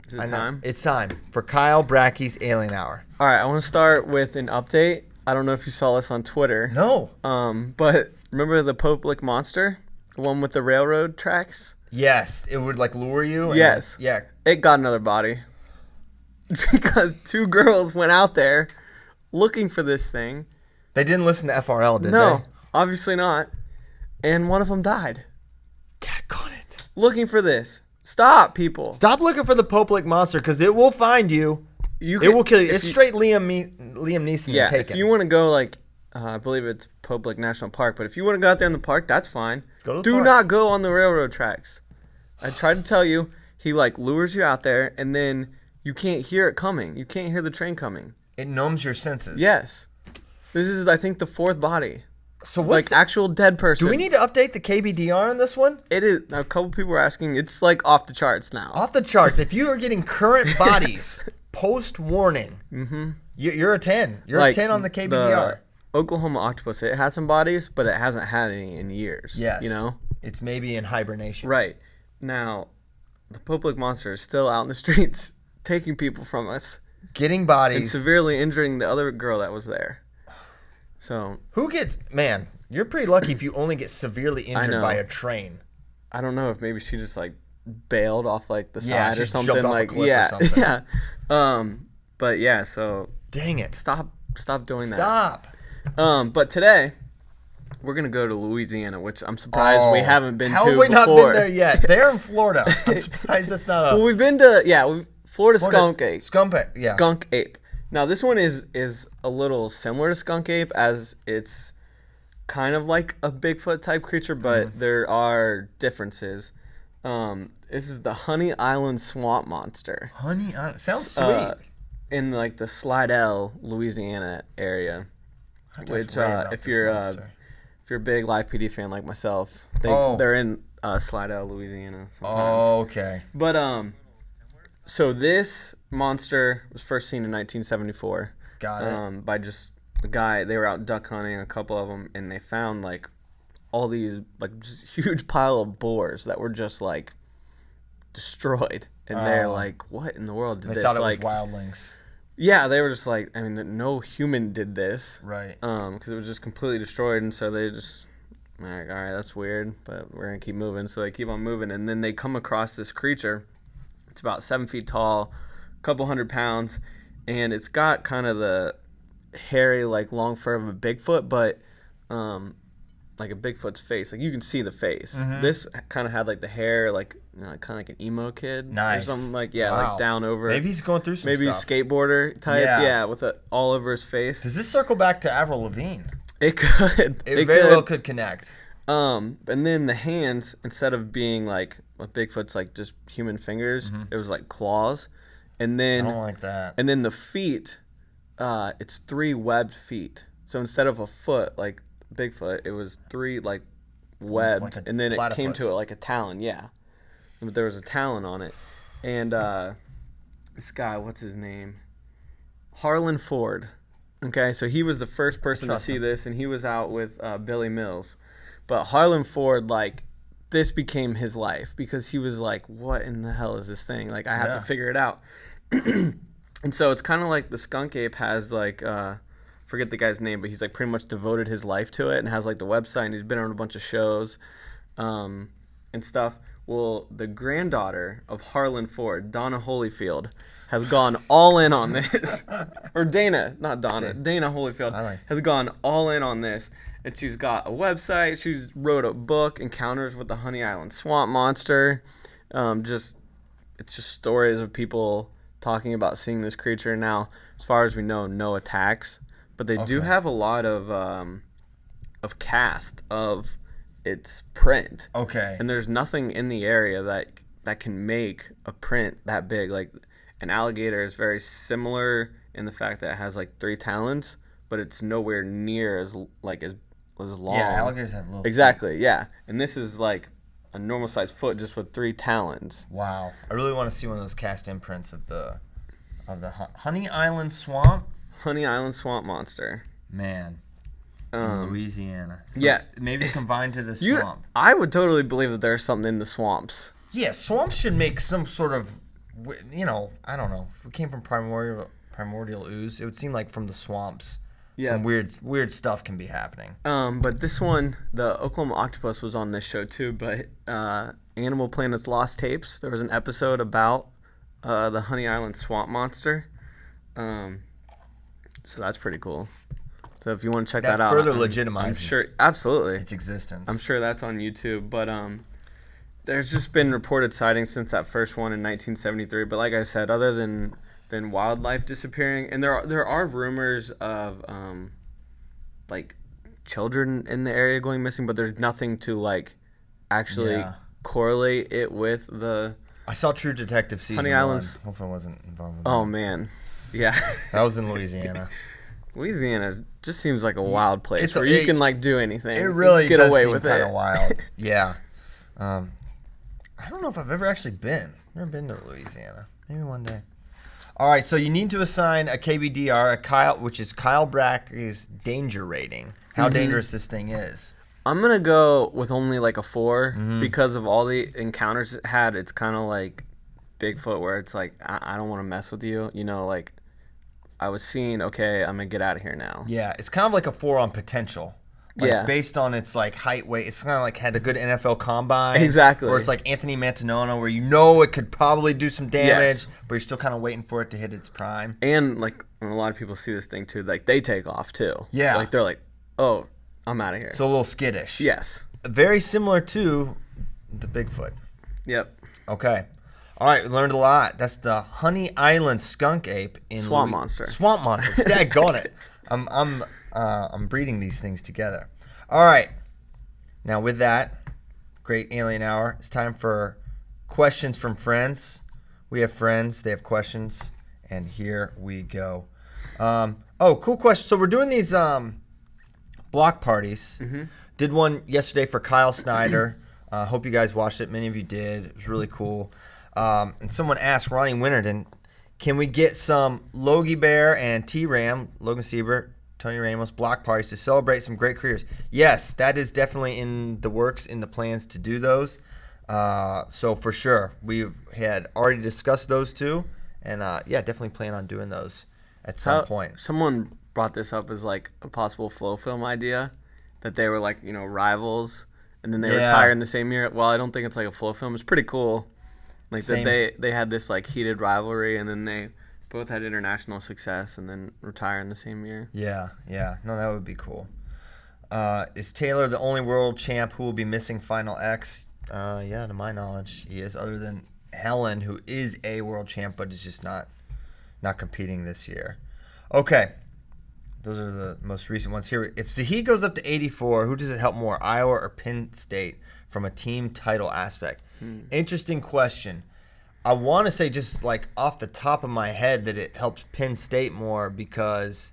is it time? It's time for Kyle Bratke's Alien Hour. All right, I want to start with an update. I don't know if you saw this on Twitter. No. But remember the Pope-Lick monster? The one with the railroad tracks? Yes. It would lure you? Yes. Yeah. It got another body. Because 2 girls went out there looking for this thing. They didn't listen to FRL, did they? No, obviously not. And one of them died. Got it. Looking for this. Stop, people. Stop looking for the Pope-Lick monster because it will find you. It will kill you. It's straight Liam Neeson. Yeah, taken. if you want to go, I believe it's Pope-Lick National Park, but if you want to go out there in the park, that's fine. Do not go on the railroad tracks. I tried to tell you, he lures you out there, and then you can't hear it coming. You can't hear the train coming. It numbs your senses. Yes. This is, I think, the 4th body. So what's actual dead person. Do we need to update the KBDR on this one? It is. A couple people were asking. It's off the charts now. Off the charts. If you are getting current bodies post warning, you're a 10. You're a 10 on the KBDR. The Oklahoma octopus. It had some bodies, but it hasn't had any in years. Yes. It's maybe in hibernation. Right. Now, the Pope-Lick monster is still out in the streets taking people from us. Getting bodies. And severely injuring the other girl that was there. So man, you're pretty lucky if you only get severely injured by a train. I don't know if maybe she just bailed off the side or something. Jumped off a cliff or something. Yeah. But yeah, so dang it. Stop doing that. Stop. But today we're gonna go to Louisiana, which I'm surprised we haven't been to before. How have we not been there yet? They're in Florida. I'm surprised that's not a Well, we've been to Florida Skunk Ape. Skunk Ape. Now, this one is a little similar to Skunk Ape, as it's kind of like a Bigfoot-type creature, but there are differences. This is the Honey Island Swamp Monster. Honey Island? Sounds sweet. In, the Slidell, Louisiana area. Which, if you're a big Live PD fan like myself, they're in Slidell, Louisiana. Sometimes. Oh, okay. But so this monster was first seen in 1974. Got it. By just a guy. They were out duck hunting, a couple of them, and they found like all these like just huge pile of boars that were just like destroyed, and they're like, "What in the world did They this?" thought it like, was wildlings. yeah, they were just like, I mean, no human did this, Right. because it was just completely destroyed, and so they just like, all right, that's weird, but we're gonna keep moving. So they keep on moving, and then they come across this creature. It's about 7 feet tall, a couple 100 pounds, and it's got kind of the hairy, like long fur of a Bigfoot, but like a Bigfoot's face. Like you can see the face. Mm-hmm. This kind of had like the hair, like kind of like an emo kid, Nice. or something like wow. Like down over. Maybe he's going through some maybe stuff. Skateboarder type, yeah, with it all over his face. Does this circle back to Avril Lavigne? It could. It very well could connect. And then the hands, instead of being like with Bigfoot's like just human fingers, it was like claws, and then I don't like that. And then the feet, it's 3 webbed feet. So instead of a foot like Bigfoot, it was 3 like webbed, like and then platypus. it came to it like a talon, yeah. But there was a talon on it, and this guy, what's his name? Harlan Ford. Okay, so he was the first person to see this, and he was out with Billy Mills. But Harlan Ford, like, this became his life because he was like, what in the hell is this thing? Like, I have to figure it out. And so it's kind of like the skunk ape has, like, forget the guy's name, but he's, like, pretty much devoted his life to it and has, like, the website, and he's been on a bunch of shows and stuff. Well, the granddaughter of Harlan Ford, Donna Holyfield, has gone all in on this. Or Dana, not Donna. Dana Holyfield has gone all in on this. And she's got a website. She's wrote a book, Encounters with the Honey Island Swamp Monster. It's just stories of people talking about seeing this creature. Now, as far as we know, no attacks. But they do have a lot of cast of its print. Okay. And there's nothing in the area that can make a print that big. Like, an alligator is very similar in the fact that it has like 3 talons, but it's nowhere near as long. Yeah, alligators have little Exactly, feet. Yeah. And this is like a normal sized foot just with 3 talons. Wow. I really want to see one of those cast imprints of the Honey Island Swamp. Honey Island Swamp Monster. Man. In Louisiana. So yeah. Maybe it's combined to the swamp. I would totally believe that there's something in the swamps. Yeah, swamps should make some sort of, I don't know. If it came from primordial ooze, it would seem like from the swamps. Yeah. Some weird stuff can be happening. But this one, the Oklahoma octopus was on this show too, but Animal Planet's Lost Tapes, there was an episode about the Honey Island Swamp Monster. So that's pretty cool. So if you want to check that out. Further legitimizes I'm sure, absolutely. Its existence. I'm sure that's on YouTube, but there's just been reported sightings since that first one in 1973. But like I said, other than wildlife disappearing, and there are rumors of like children in the area going missing, but there's nothing to like actually correlate it with the. I saw True Detective season Honey 1. Islands. Hope I wasn't involved with that. Oh man, yeah. That was in Louisiana. Louisiana just seems like a wild place where you can like do anything. It really get does away seem with kind it. of wild. Yeah. I don't know if I've ever actually been. Never been to Louisiana. Maybe one day. All right, so you need to assign a KBDR, which is Kyle Bratke's danger rating. How dangerous this thing is. I'm gonna go with only like a 4 because of all the encounters it had. It's kind of like Bigfoot, where it's like I don't want to mess with you. You know, like I was seeing. Okay, I'm gonna get out of here now. Yeah, it's kind of like a 4 on potential. Like based on its like height, weight, it's kind of like had a good NFL combine. Exactly. Or it's like Anthony Mantanona, where you know it could probably do some damage, but you're still kind of waiting for it to hit its prime. And like when a lot of people see this thing too, like they take off too. Yeah. Like they're like, oh, I'm out of here. So a little skittish. Yes. Very similar to the Bigfoot. Yep. Okay. All right, we learned a lot. That's the Honey Island skunk ape in Swamp Monster. Swamp Monster. Daggone it. I'm breeding these things together. All right. Now with that, great alien hour. It's time for questions from friends. We have friends. They have questions, and here we go. Cool question. So we're doing these block parties. Did one yesterday for Kyle Snyder. Hope you guys watched it. Many of you did. It was really cool. And someone asked Ronnie Winterton, can we get some Logie Bear and T-Ram, Logan Siebert, Tony Ramos, block parties to celebrate some great careers? Yes, that is definitely in the works, in the plans to do those. So for sure, we had already discussed those two. And definitely plan on doing those at some point. Someone brought this up as like a possible Flow film idea, that they were like, rivals, and then they retire in the same year. Well, I don't think it's like a Flow film. It's pretty cool. Like that they had this like heated rivalry, and then they both had international success, and then retire in the same year. Yeah. No, that would be cool. Is Taylor the only world champ who will be missing Final X? Yeah, to my knowledge, he is, other than Helen, who is a world champ, but is just not competing this year. Okay. Those are the most recent ones here. If Zahid goes up to 84, who does it help more, Iowa or Penn State, from a team title aspect? Interesting question. I want to say just like off the top of my head that it helps Penn State more because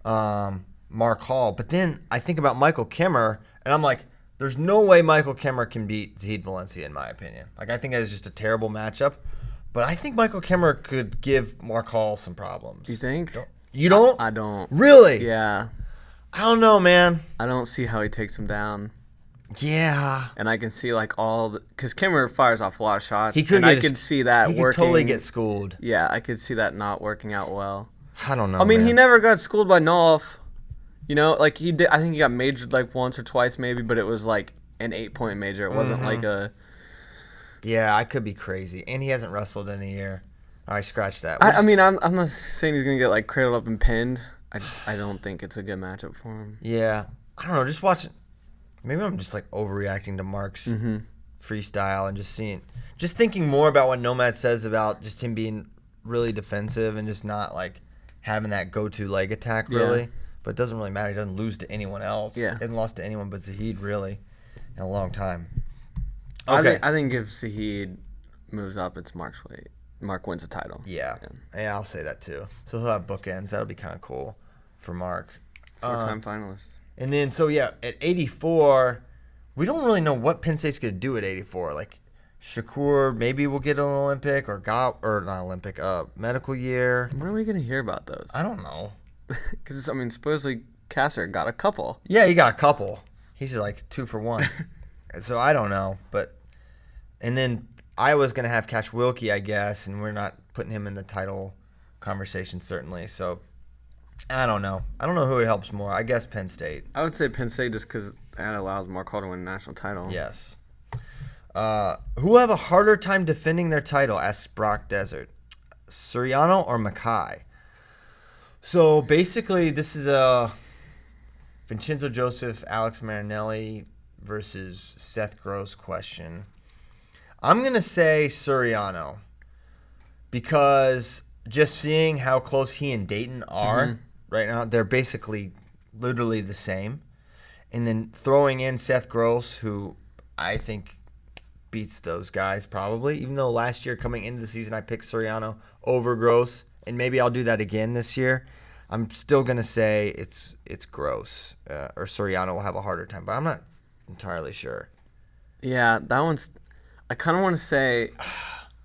Mark Hall. But then I think about Michael Kimmer, and I'm like, there's no way Michael Kimmer can beat Zahid Valencia, in my opinion. Like, I think that is just a terrible matchup. But I think Michael Kimmer could give Mark Hall some problems. You think? You don't? I don't. Really? Yeah. I don't know, man. I don't see how he takes him down. Yeah. And I can see like because Kimmer fires off a lot of shots. He could. And I could see that he working. He could totally get schooled. Yeah, I could see that not working out well. I don't know. I mean, man. He never got schooled by Nolf. Like he did. I think he got majored like once or twice maybe, but it was like an 8-point major. It wasn't like a. Yeah, I could be crazy, and he hasn't wrestled in a year. All right, scratch that. I mean, I'm not saying he's gonna get like cradled up and pinned. I don't think it's a good matchup for him. Yeah, I don't know. Just watching. Maybe I'm just like overreacting to Mark's freestyle and just thinking more about what Nomad says about just him being really defensive and just not like having that go-to leg attack really. Yeah. But it doesn't really matter. He doesn't lose to anyone else. Yeah. He hasn't lost to anyone but Zahid really in a long time. Okay. I think if Zahid moves up, it's Mark's weight. Mark wins the title. Yeah, I'll say that too. So he'll have bookends. That'll be kind of cool for Mark. 4-time finalist. And then, at 84, we don't really know what Penn State's going to do at 84. Like, Shakur maybe will get an Olympic not Olympic, medical year. When are we going to hear about those? I don't know. Because, supposedly Kasser got a couple. Yeah, he got a couple. He's like 2 for 1. So I don't know. And then Iowa's going to have Cash Wilkie, I guess, and we're not putting him in the title conversation certainly. So I don't know. I don't know who it helps more. I guess Penn State. I would say Penn State just because that allows Mark Hall to win a national title. Yes. Who will have a harder time defending their title, asks Brock Desert. Suriano or Mackay? So basically this is a Vincenzo Joseph, Alex Marinelli versus Seth Gross question. I'm going to say Suriano because just seeing how close he and Dayton are right now, they're basically literally the same. And then throwing in Seth Gross, who I think beats those guys probably, even though last year coming into the season I picked Suriano over Gross, and maybe I'll do that again this year. I'm still going to say it's Gross or Suriano will have a harder time, but I'm not entirely sure. Yeah, that one's... I kind of want to say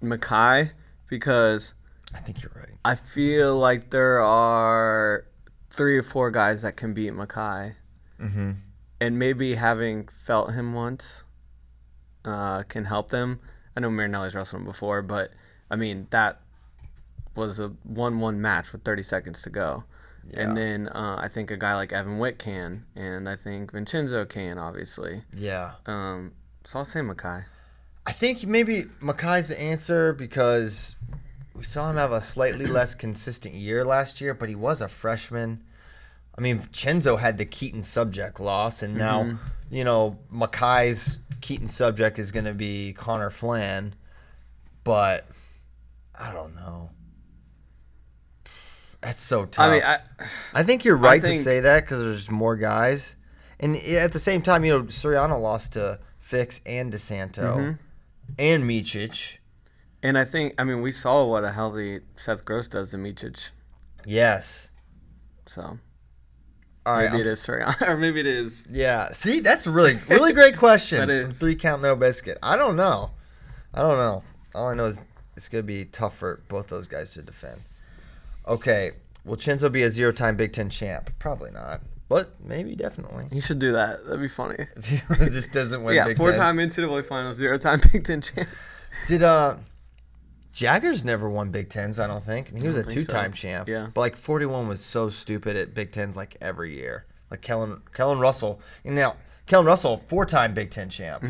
Mackay because I think you're right. I feel like there are 3 or 4 guys that can beat Mackay. Mm-hmm. And maybe having felt him once can help them. I know Marinelli's wrestled him before, but, I mean, that was a 1-1 match with 30 seconds to go. Yeah. And then I think a guy like Evan Witt can, and I think Vincenzo can, obviously. Yeah. So I'll say Mackay. I think maybe Mackay's the answer because we saw him have a slightly less consistent year last year, but he was a freshman. I mean, Vincenzo had the Keaton subject loss, and now, Mackay's Keaton subject is going to be Connor Flan, but I don't know. That's so tough. I mean, I think you're right to say that because there's more guys. And at the same time, Suriano lost to Fix and DeSanto and Micic. And I think, we saw what a healthy Seth Gross does to Micic. Yes. So. All right. Maybe it is Suriano, or maybe it is. Yeah. See, that's a really, really great question. That is. From 3 Count No Biscuit. I don't know. All I know is it's going to be tough for both those guys to defend. Okay. Will Chinzo be a 0-time Big Ten champ? Probably not. But maybe, definitely. He should do that. That'd be funny. If he just doesn't win Big 4-time Tens. NCAA finals, 0-time Big Ten champ. Did Jaggers never won Big Tens, I don't think. And he was a 2-time champ. Yeah. But like 41 was so stupid at Big Tens like every year. Like Kellen Russell. And now Kellen Russell, 4-time Big Ten champ,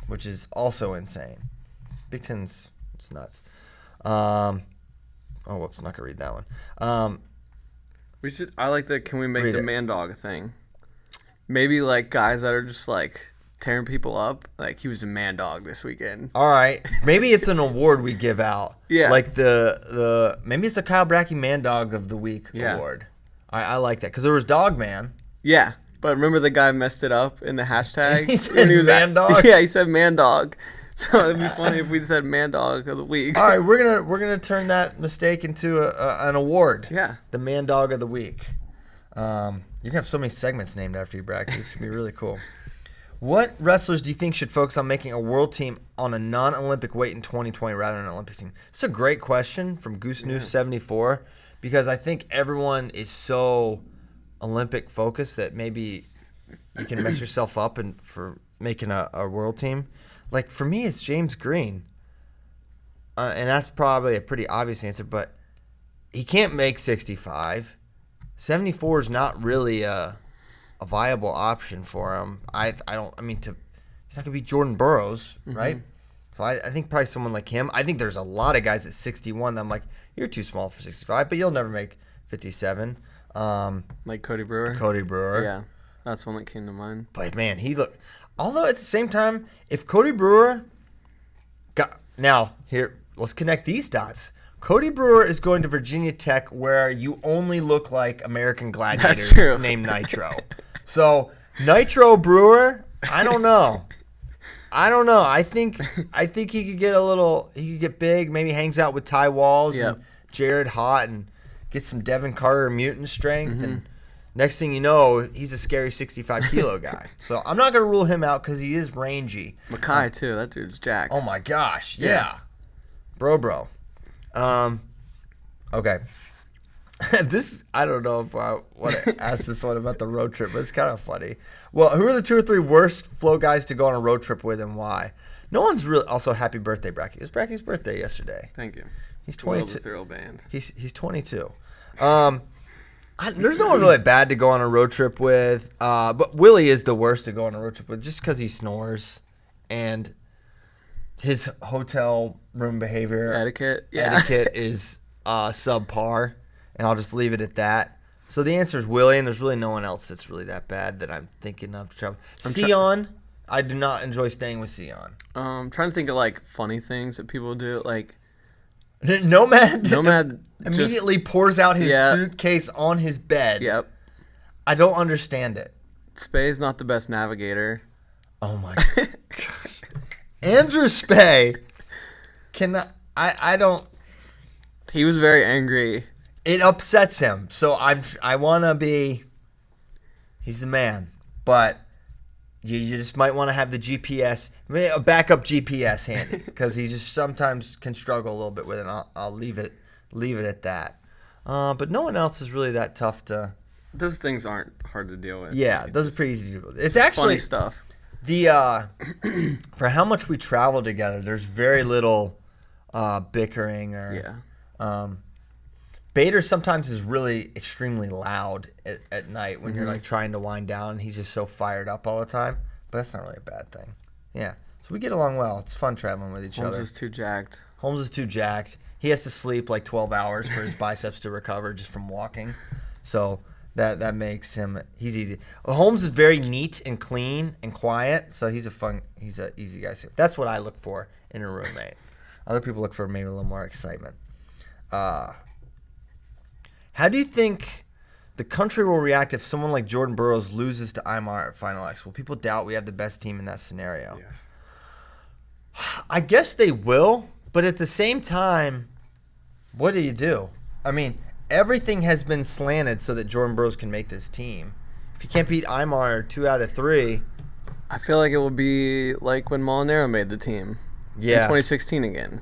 which is also insane. Big Ten's it's nuts. Oh, whoops, I'm not gonna read that one. We should. I like the. Can we make Read the it. man dog thing? Maybe like guys that are just like tearing people up. Like he was a man dog this weekend. All right, maybe it's an award we give out. Yeah. Like the maybe it's a Kyle Bratke Man Dog of the Week Yeah. award. I like that because there was Dog Man. Yeah, but remember the guy messed it up in the hashtag. He said when he was man dog? Yeah, he said man dog. So it'd be funny if we said man dog of the week. All right, we're gonna turn that mistake into an award. Yeah. The Man Dog of the Week. You're gonna have so many segments named after you, Bratke. This is gonna be really cool. What wrestlers do you think should focus on making a world team on a non-Olympic weight in 2020 rather than an Olympic team? It's a great question from Goose News 74 because I think everyone is so Olympic focused that maybe you can mess yourself up and for making a world team. Like for me, it's James Green, and that's probably a pretty obvious answer. But he can't make 65. 74 is not really a viable option for him. He's not gonna be Jordan Burroughs, right? So I think probably someone like him. I think there's a lot of guys at 61 that I'm like, you're too small for 65, but you'll never make 57. Like Cody Brewer. Cody Brewer. Yeah, that's one that came to mind. But man, he looked. Although at the same time, if Cody Brewer got now here, let's connect these dots. Cody Brewer is going to Virginia Tech, where you only look like American Gladiators named Nitro. So Nitro Brewer, I don't know. I think he could get he could get big. Maybe hangs out with Ty Walls and Jared Hott and get some Devin Carter mutant strength and. Next thing you know, he's a scary 65-kilo guy. So I'm not going to rule him out because he is rangy. Mackay, too. That dude's jacked. Oh, my gosh. Yeah. Bro. Okay. I don't know if I want to ask this one about the road trip, but it's kind of funny. Well, who are the 2 or 3 worst flow guys to go on a road trip with and why? No one's really. Also, happy birthday, Bratke. It was Bratke's birthday yesterday. Thank you. He's 22. The Thrill Band. He's 22. There's no one really bad to go on a road trip with, but Willie is the worst to go on a road trip with just because he snores and his hotel room behavior Etiquette is subpar, and I'll just leave it at that. So the answer is Willie, and there's really no one else that's really that bad that I'm thinking of to travel. Sion, I do not enjoy staying with Sion. I'm trying to think of like funny things that people do, like Nomad immediately pours out his suitcase on his bed. Yep. I don't understand it. Spay's not the best navigator. Oh my gosh. Andrew Spay I don't. He was very angry. It upsets him. So I want to be. He's the man, but you just might want to have the GPS, a backup GPS handy, because he just sometimes can struggle a little bit with it. And I'll leave it at that. But no one else is really that tough to. Those things aren't hard to deal with. Yeah, those are pretty easy to deal with. It's actually funny stuff. For how much we travel together, there's very little bickering or. Bader sometimes is really extremely loud at night when you're like trying to wind down. He's just so fired up all the time, but that's not really a bad thing. Yeah, so we get along well. It's fun traveling with each other. Holmes is too jacked. He has to sleep like 12 hours for his biceps to recover just from walking. So that makes him, he's easy. Holmes is very neat and clean and quiet, so he's an easy guy. That's what I look for in a roommate. Other people look for maybe a little more excitement. How do you think the country will react if someone like Jordan Burroughs loses to Imar at Final X? Will people doubt we have the best team in that scenario? Yes. I guess they will, but at the same time, what do you do? I mean, everything has been slanted so that Jordan Burroughs can make this team. If you can't beat Aymar 2 out of 3. I feel like it will be like when Molinaro made the team. Yeah. In 2016 again.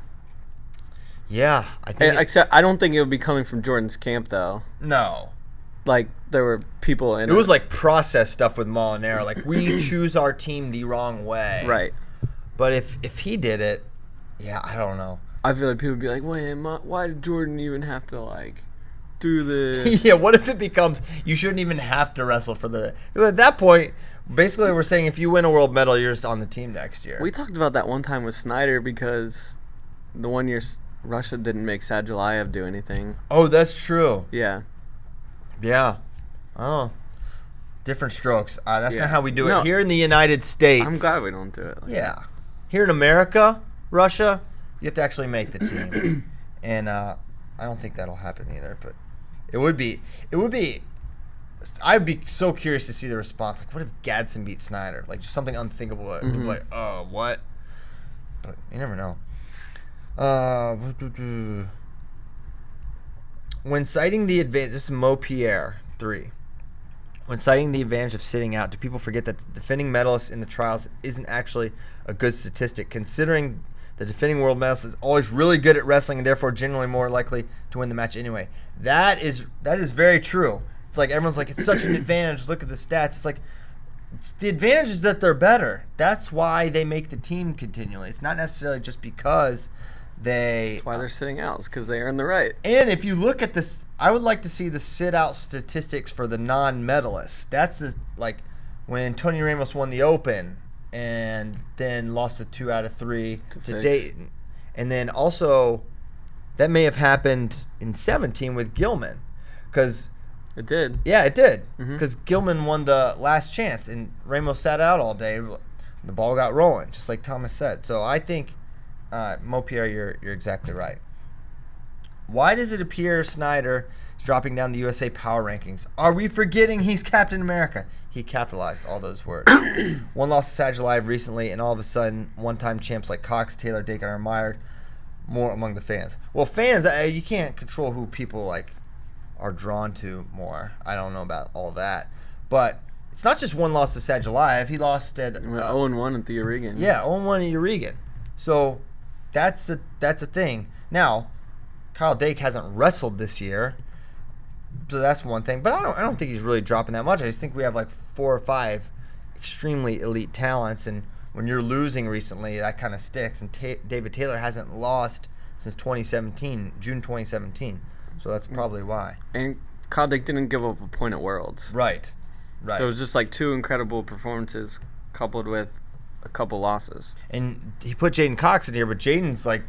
Yeah, I think. Except I don't think it would be coming from Jordan's camp though. No. Like there were people in it. It was like process stuff with Molinaro. Like we choose our team the wrong way. Right. But if he did it, yeah, I don't know. I feel like people would be like, wait, why did Jordan even have to like do this? Yeah, what if it becomes you shouldn't even have to wrestle for the? At that point, basically we're saying if you win a world medal, you're just on the team next year. We talked about that one time with Snyder because the one year Russia didn't make Sadulayev do anything. Oh, that's true. Yeah. Yeah. Oh. Different strokes. That's not how we do No. it. Here in the United States. I'm glad we don't do it. Like yeah. Here in America, Russia, you have to actually make the team. And I don't think that'll happen either. But it would be. I'd be so curious to see the response. Like, what if Gadsden beat Snyder? Like, just something unthinkable. Mm-hmm. Like, oh, what? But you never know. When citing the advantage, this is Mo Pierre 3. When citing the advantage of sitting out, do people forget that the defending medalist in the trials isn't actually a good statistic, considering the defending world medalist is always really good at wrestling and therefore generally more likely to win the match anyway? That is very true. It's like everyone's like, it's such an advantage. Look at the stats. It's like the advantage is that they're better. That's why they make the team continually. It's not necessarily just because that's why they're sitting out. It's because they earn the right. And if you look at this, I would like to see the sit-out statistics for the non-medalists. That's like when Tony Ramos won the Open and then lost a 2 out of 3 to Dayton. And then also, that may have happened in 17 with Gilman. Because it did. Yeah, it did. Because Gilman won the last chance and Ramos sat out all day. The ball got rolling, just like Thomas said. So I think, Mo Pierre, you're exactly right. Why does it appear Snyder is dropping down the USA Power Rankings? Are we forgetting he's Captain America? He capitalized all those words. One loss to Sadulayev recently, and all of a sudden, one-time champs like Cox, Taylor, Dakin are admired more among the fans. Well, fans, you can't control who people like are drawn to more. I don't know about all that, but it's not just one loss to Sadulayev. He lost at 0-1 at the Uregan. Yeah, 0-1 at Uregan. So that's a thing. Now, Kyle Dake hasn't wrestled this year, so that's one thing. But I don't think he's really dropping that much. I just think we have like 4 or 5 extremely elite talents, and when you're losing recently, that kind of sticks. And David Taylor hasn't lost since 2017, June 2017. So that's probably why. And Kyle Dake didn't give up a point at Worlds. Right. So it was just like 2 incredible performances coupled with a couple losses. And he put Jaden Cox in here, but Jaden's like,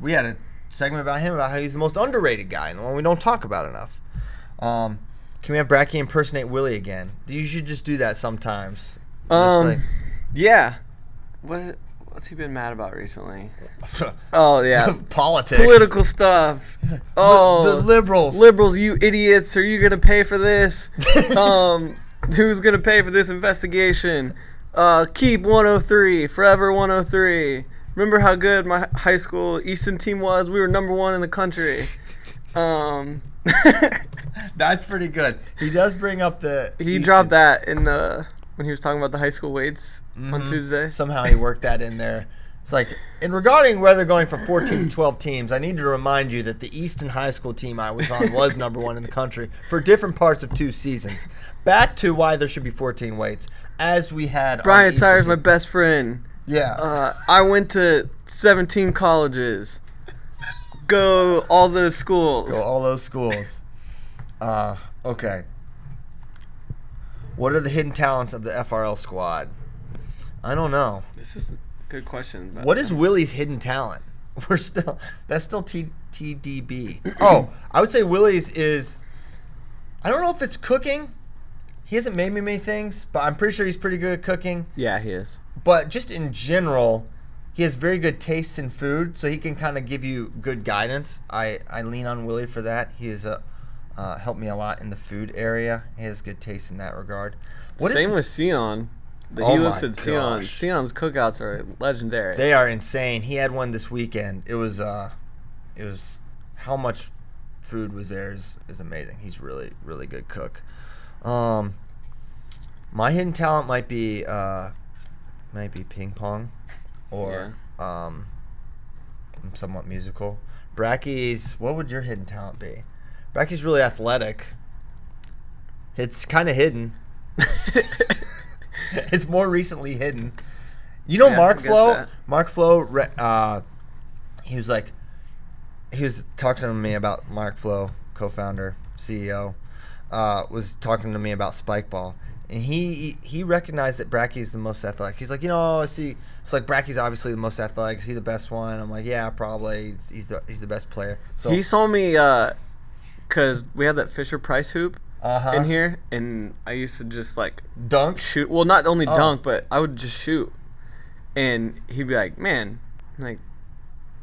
we had a segment about him, about how he's the most underrated guy and the one we don't talk about enough. Can we have Bratke impersonate Willie again? You should just do that sometimes. Yeah. What's he been mad about recently? Oh, yeah. Politics. Political stuff. Like, the liberals. Liberals, you idiots. Are you going to pay for this? Who's going to pay for this investigation? Keep 103. Forever 103. Remember how good my high school Easton team was? We were number 1 in the country. That's pretty good. He does bring up the... He dropped that in when he was talking about the high school weights on Tuesday. Somehow he worked that in there. It's like, in regarding whether going from 14 to 12 teams, I need to remind you that the Easton High School team I was on was number 1 in the country for different parts of 2 seasons. Back to why there should be 14 weights, as we had... Brian Sire's my best friend. Yeah. I went to 17 colleges. Go all those schools. Okay. What are the hidden talents of the FRL squad? I don't know. This is a good question. What is Willie's hidden talent? That's still TDB. Oh, I would say Willie's is, I don't know if it's cooking. He hasn't made me many things, but I'm pretty sure he's pretty good at cooking. Yeah, he is. But just in general, he has very good taste in food, so he can kind of give you good guidance. I lean on Willie for that. He has helped me a lot in the food area. He has good taste in that regard. Same with Sion. He listed Sion. Sion's cookouts are legendary. They are insane. He had one this weekend. It was how much food was there is amazing. He's really, really good cook. My hidden talent might be ping pong, or somewhat musical. Bratke's, what would your hidden talent be? Bratke's really athletic. It's kind of hidden. It's more recently hidden. You know, Mark Flo? Mark Flo, he was talking to me about Mark Flo, co-founder, CEO, was talking to me about Spikeball. And he recognized that Bratke is the most athletic. He's like, I see. It's like Bratke's obviously the most athletic. Is he the best one? I'm like, yeah, probably. He's the best player. So he saw me because we had that Fisher Price hoop in here, and I used to just like dunk, shoot. Well, not only dunk, but I would just shoot. And he'd be like, man, like,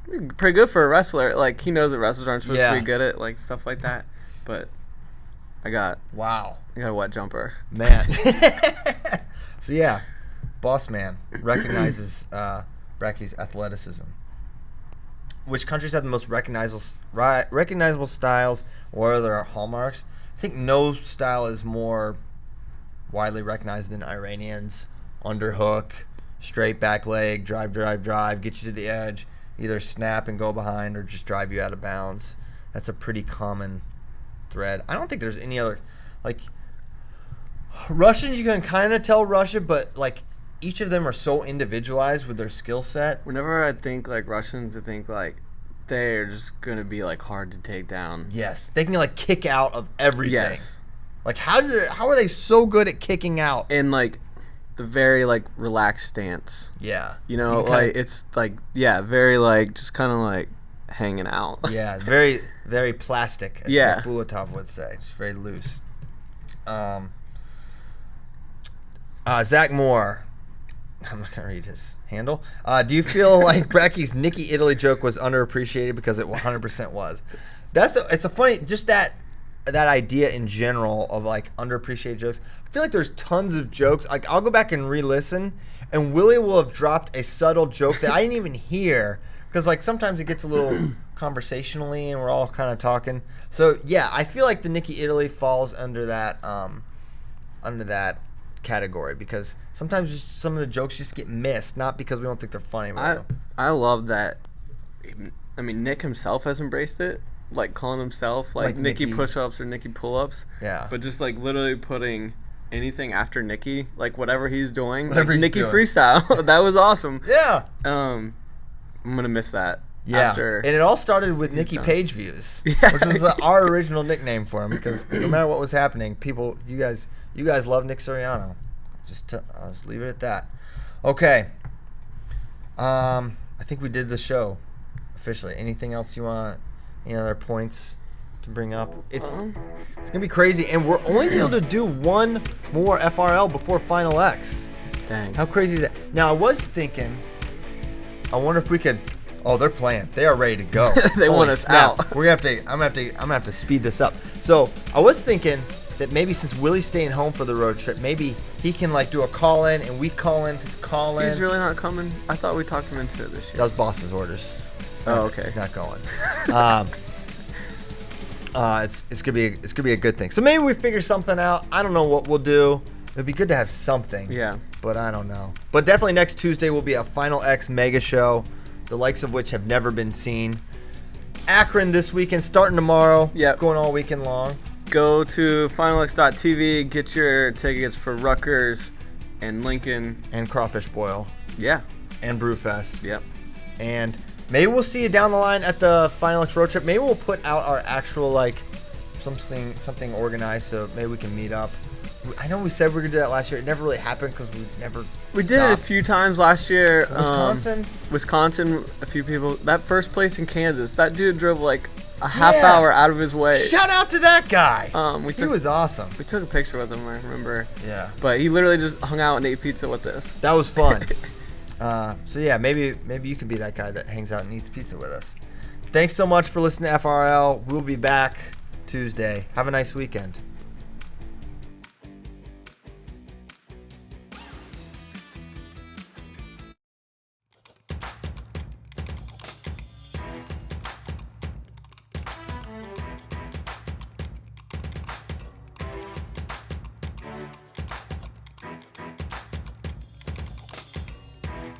you're pretty good for a wrestler. Like, he knows that wrestlers aren't supposed to be good at like stuff like that, but I got a wet jumper. Man. So, yeah, Boss Man recognizes Bratke's athleticism. Which countries have the most recognizable styles, or are there hallmarks? I think no style is more widely recognized than Iranians. Underhook, straight back leg, drive, get you to the edge, either snap and go behind or just drive you out of bounds. That's a pretty common thread. I don't think there's any other, like, Russians, you can kind of tell Russia, but like each of them are so individualized with their skill set. Whenever I think like Russians, I think like they're just gonna be like hard to take down. Yes, they can like kick out of everything. Yes. Like how are they so good at kicking out? And like the very like relaxed stance. Yeah. Like it's like very like just kind of like hanging out. Yeah, very very plastic. As yeah. Bulatov would say, it's very loose. Zach Moore. I'm not going to read his handle. Do you feel like Bratke's Nikki Italy joke was underappreciated? Because it 100% was. It's a funny, just that idea in general of like underappreciated jokes. I feel like there's tons of jokes. Like I'll go back and re-listen, and Willie will have dropped a subtle joke that I didn't even hear. Because like sometimes it gets a little conversationally, and we're all kind of talking. So yeah, I feel like the Nikki Italy falls under that category, because sometimes just some of the jokes just get missed, not because we don't think they're funny. I love that. I mean, Nick himself has embraced it, like calling himself like Nikki push-ups or Nikki pull-ups. Yeah. But just like literally putting anything after Nikki, like whatever he's doing, whatever like Nikki Freestyle. That was awesome. Yeah. I'm gonna miss that. Yeah. And it all started with Nikki Page views, which was our original nickname for him, because no matter what was happening, you guys love Nick Soriano. I'll just leave it at that. Okay. I think we did the show officially. Anything else you want? Any other points to bring up? It's gonna be crazy, and we're only able to do one more FRL before Final X. Dang. How crazy is that? Now I was thinking, I wonder if we could. Oh, they're playing. They are ready to go. They want us out. I'm gonna have to speed this up. So I was thinking that maybe since Willie's staying home for the road trip, maybe he can like do a call in, and we call in to call in. He's really not coming. I thought we talked him into it this year. That was boss's orders. Okay. He's not going. It's gonna be a good thing. So maybe we figure something out. I don't know what we'll do. It'd be good to have something. Yeah. But I don't know. But definitely next Tuesday will be a Final X mega show, the likes of which have never been seen. Akron this weekend, starting tomorrow. Yep. Going all weekend long. Go to finalx.tv, get your tickets for Rutgers and Lincoln. And Crawfish Boil. Yeah. And Brewfest. Yep. And maybe we'll see you down the line at the Final X road trip. Maybe we'll put out our actual, like, something organized, so maybe we can meet up. I know we said we were going to do that last year. It never really happened because we did it a few times last year. Wisconsin, a few people. That first place in Kansas, that dude drove like a half hour out of his way. Shout out to that guy. He was awesome. We took a picture with him, I remember. Yeah. But he literally just hung out and ate pizza with us. That was fun. So yeah, maybe you can be that guy that hangs out and eats pizza with us. Thanks so much for listening to FRL. We'll be back Tuesday. Have a nice weekend.